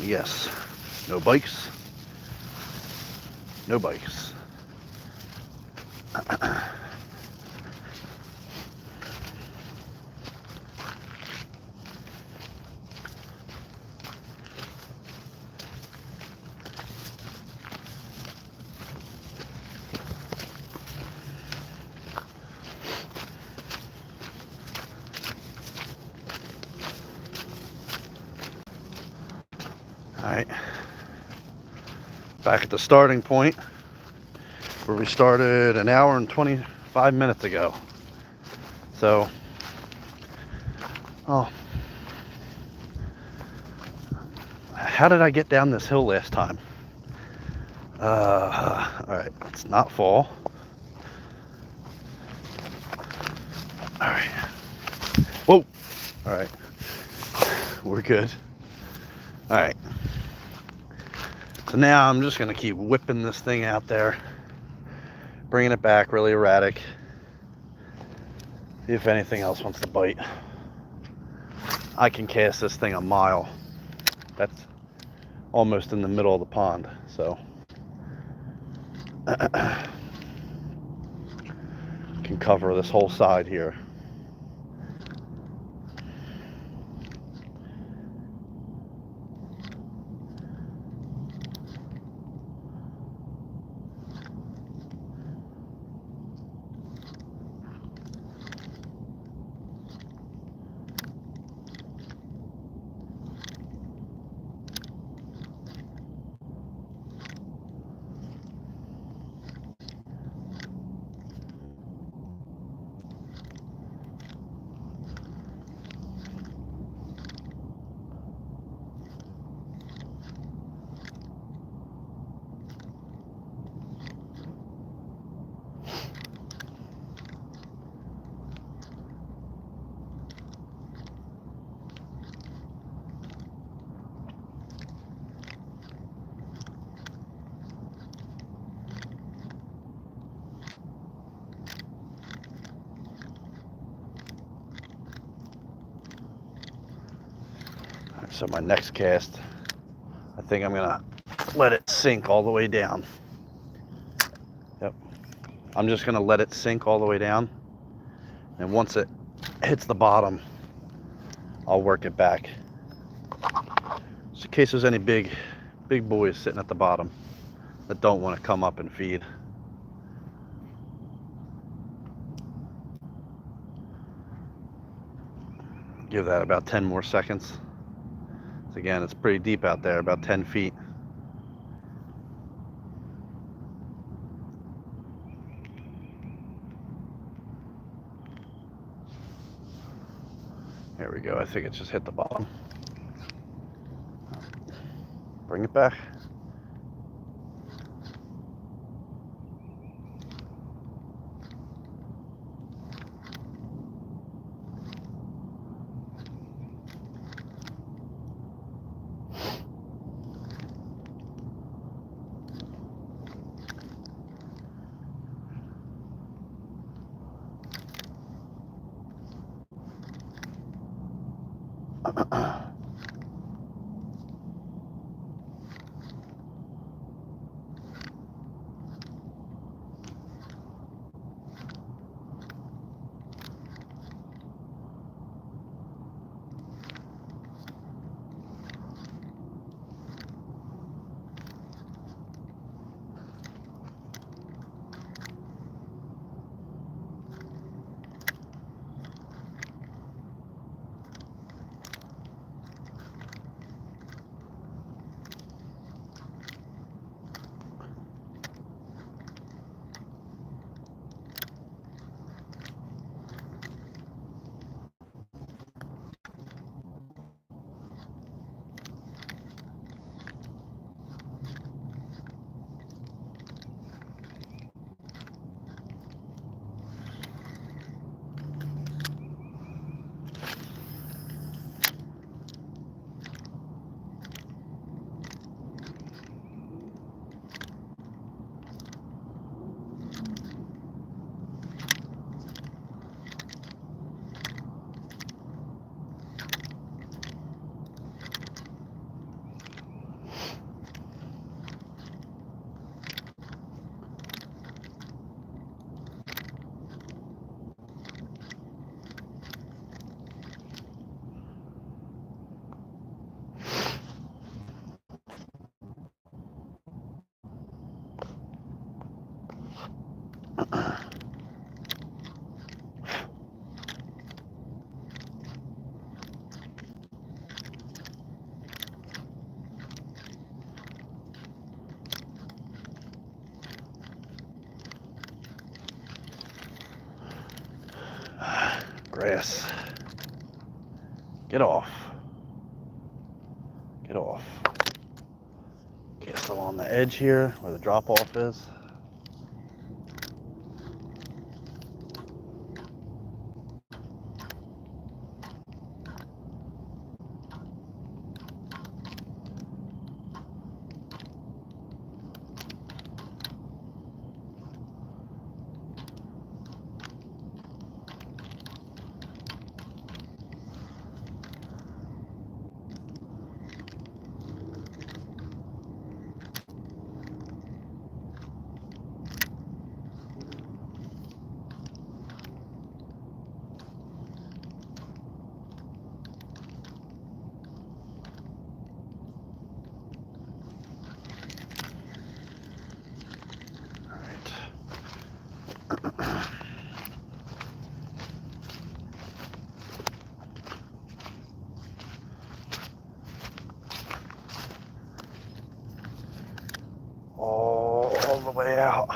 Yes, no bites. No bites. Alright, back at the starting point where we started an hour and 20 5 minutes ago. So, oh, how did I get down this hill last time? All right, let's not fall. All right. Whoa. All right. We're good. All right. So now I'm just gonna keep whipping this thing out there, bringing it back really erratic. See if anything else wants to bite. I can cast this thing a mile. That's almost in the middle of the pond, so can cover this whole side here. So my next cast, I think I'm gonna let it sink all the way down. Yep. I'm just gonna let it sink all the way down, and once it hits the bottom, I'll work it back. Just in case there's any big boys sitting at the bottom that don't want to come up and feed. Give that about 10 more seconds. Again, it's pretty deep out there, about 10 feet. There we go. I think it just hit the bottom. Bring it back. grass. Get off. Get off. Cast along the edge here where the drop off is. All the way out.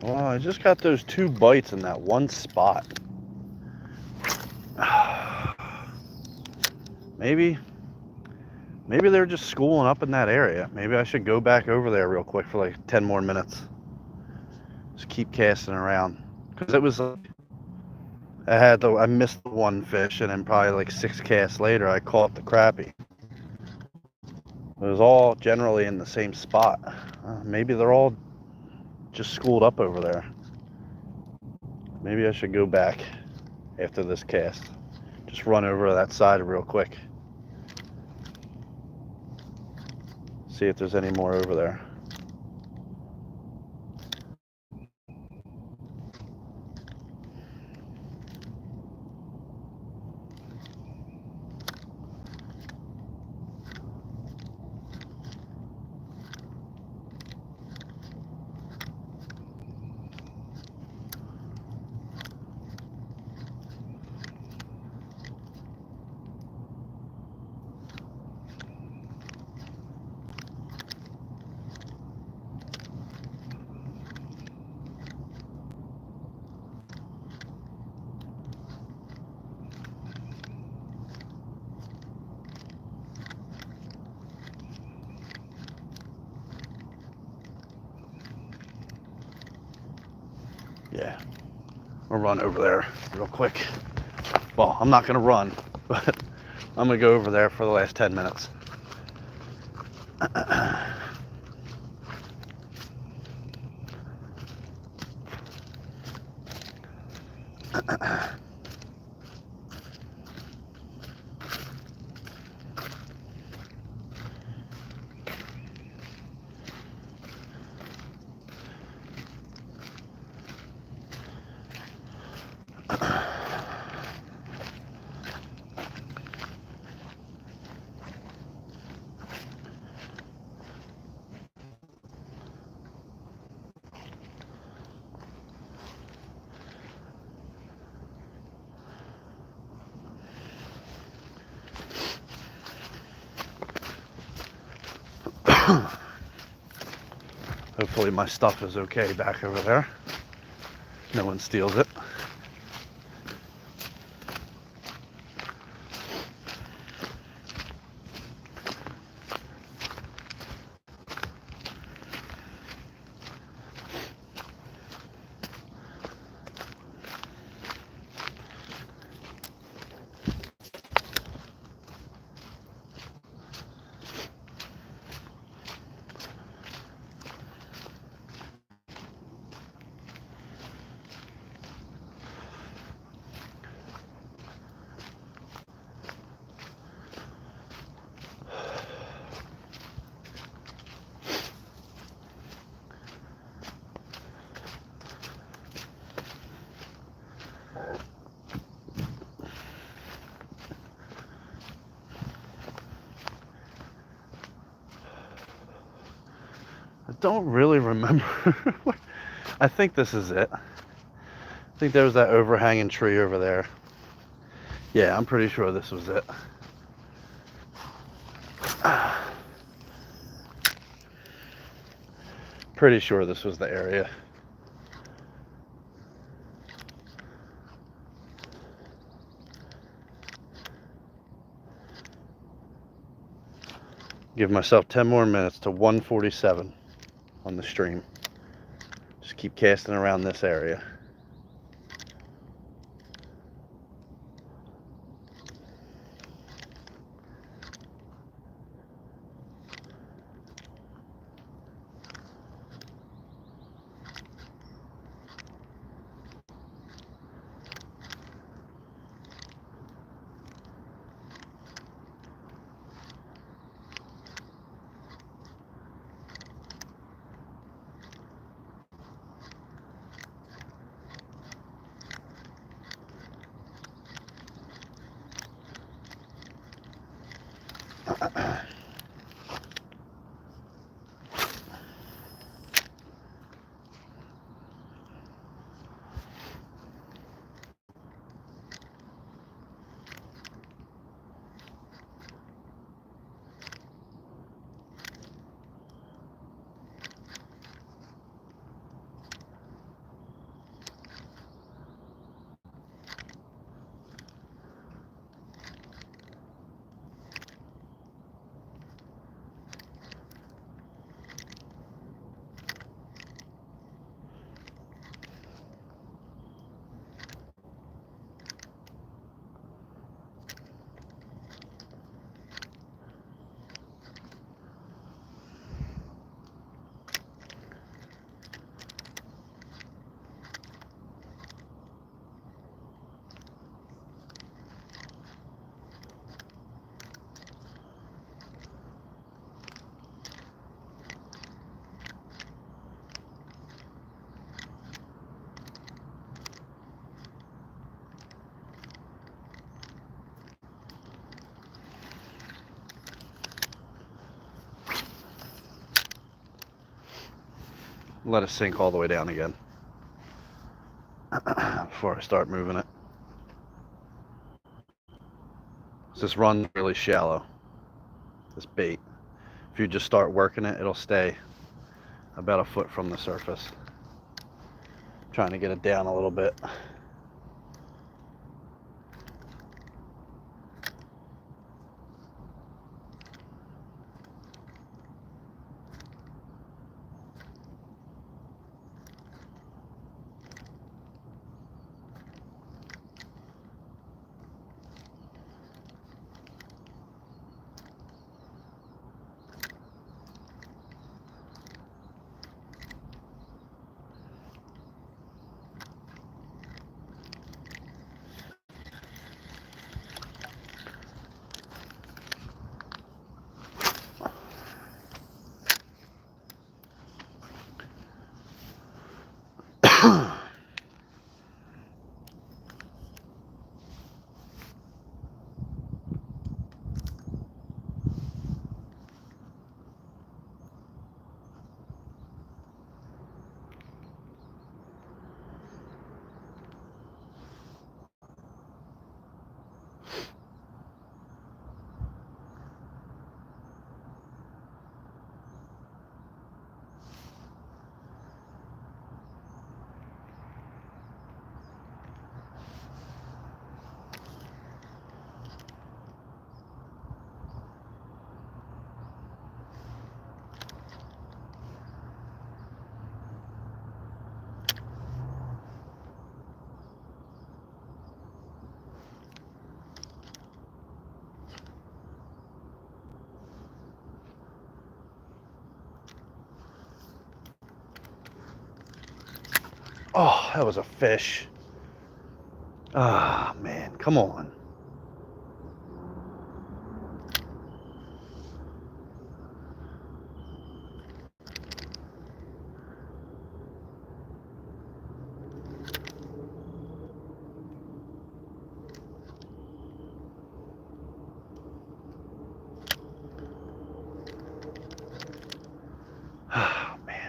Well, I just got those 2 bites in that one spot. Maybe they're just schooling up in that area. Maybe I should go back over there real quick for like 10 more minutes. Just keep casting around. Because it was like, I missed the 1 fish, and then probably like 6 casts later I caught the crappie. It was all generally in the same spot. Maybe they're all just schooled up over there. Maybe I should go back after this cast. Just run over to that side real quick. See if there's any more over there. Yeah, we'll run over there real quick. Well, I'm not gonna run, but I'm gonna go over there for the last 10 minutes. Hopefully my stuff is okay back over there. No one steals it. don't really remember. I think this is it. I think there was that overhanging tree over there. Yeah, I'm pretty sure this was it. Pretty sure this was the area. Give myself 10 more minutes to 147 on the stream. Just keep casting around this area. Let it sink all the way down again before I start moving it. This runs really shallow, this bait. If you just start working it, it'll stay about a foot from the surface. Trying to get it down a little bit. Oh, that was a fish. Ah, man, come on. Oh, man.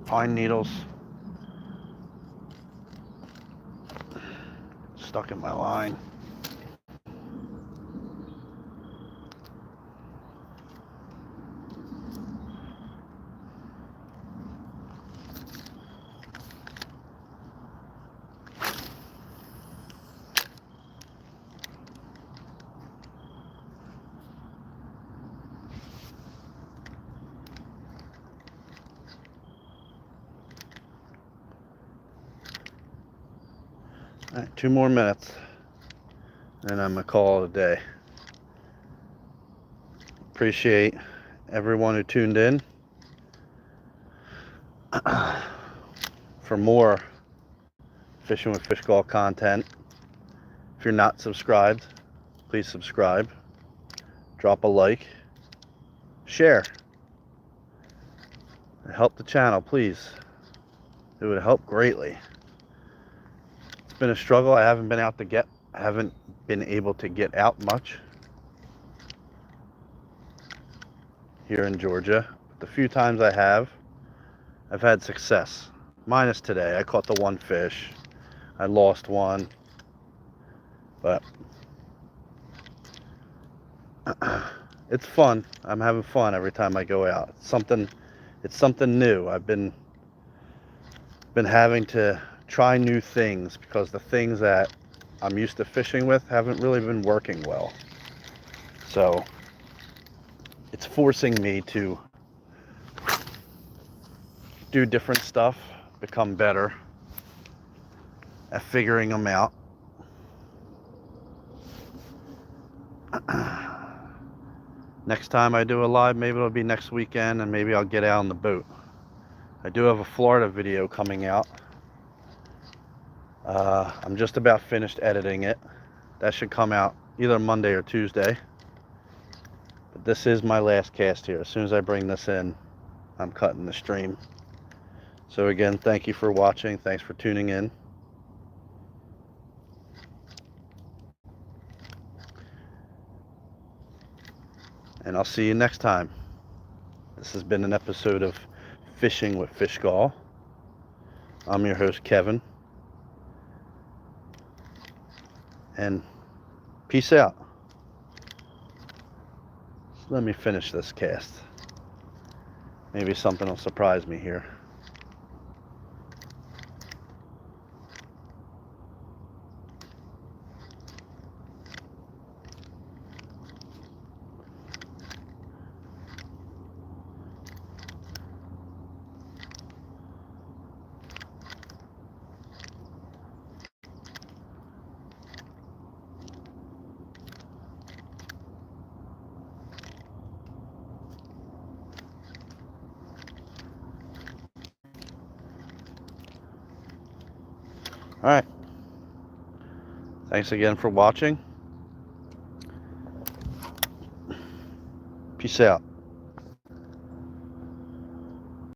Pine needles stuck in my line. All right, 2 more minutes, and I'm gonna call it a day. Appreciate everyone who tuned in. For more Fishing with Fish Gall content, if you're not subscribed, please subscribe, drop a like, share. Help the channel, please. It would help greatly. It's been a struggle. I haven't been able to get out much here in Georgia. But the few times I have, I've had success. Minus today. I caught the one fish. I lost one. But it's fun. I'm having fun every time I go out. It's something new. I've been having to try new things because the things that I'm used to fishing with haven't really been working well. So it's forcing me to do different stuff, become better at figuring them out. Next time I do a live, maybe it'll be next weekend, and maybe I'll get out on the boat. I do have a Florida video coming out. I'm just about finished editing it. That should come out either Monday or Tuesday. But this is my last cast here. As soon as I bring this in, I'm cutting the stream. So again, thank you for watching. Thanks for tuning in. And I'll see you next time. This has been an episode of Fishing with Fish Gall. I'm your host, Kevin. And peace out. Let me finish this cast. Maybe something will surprise me here. All right. Thanks again for watching. Peace out.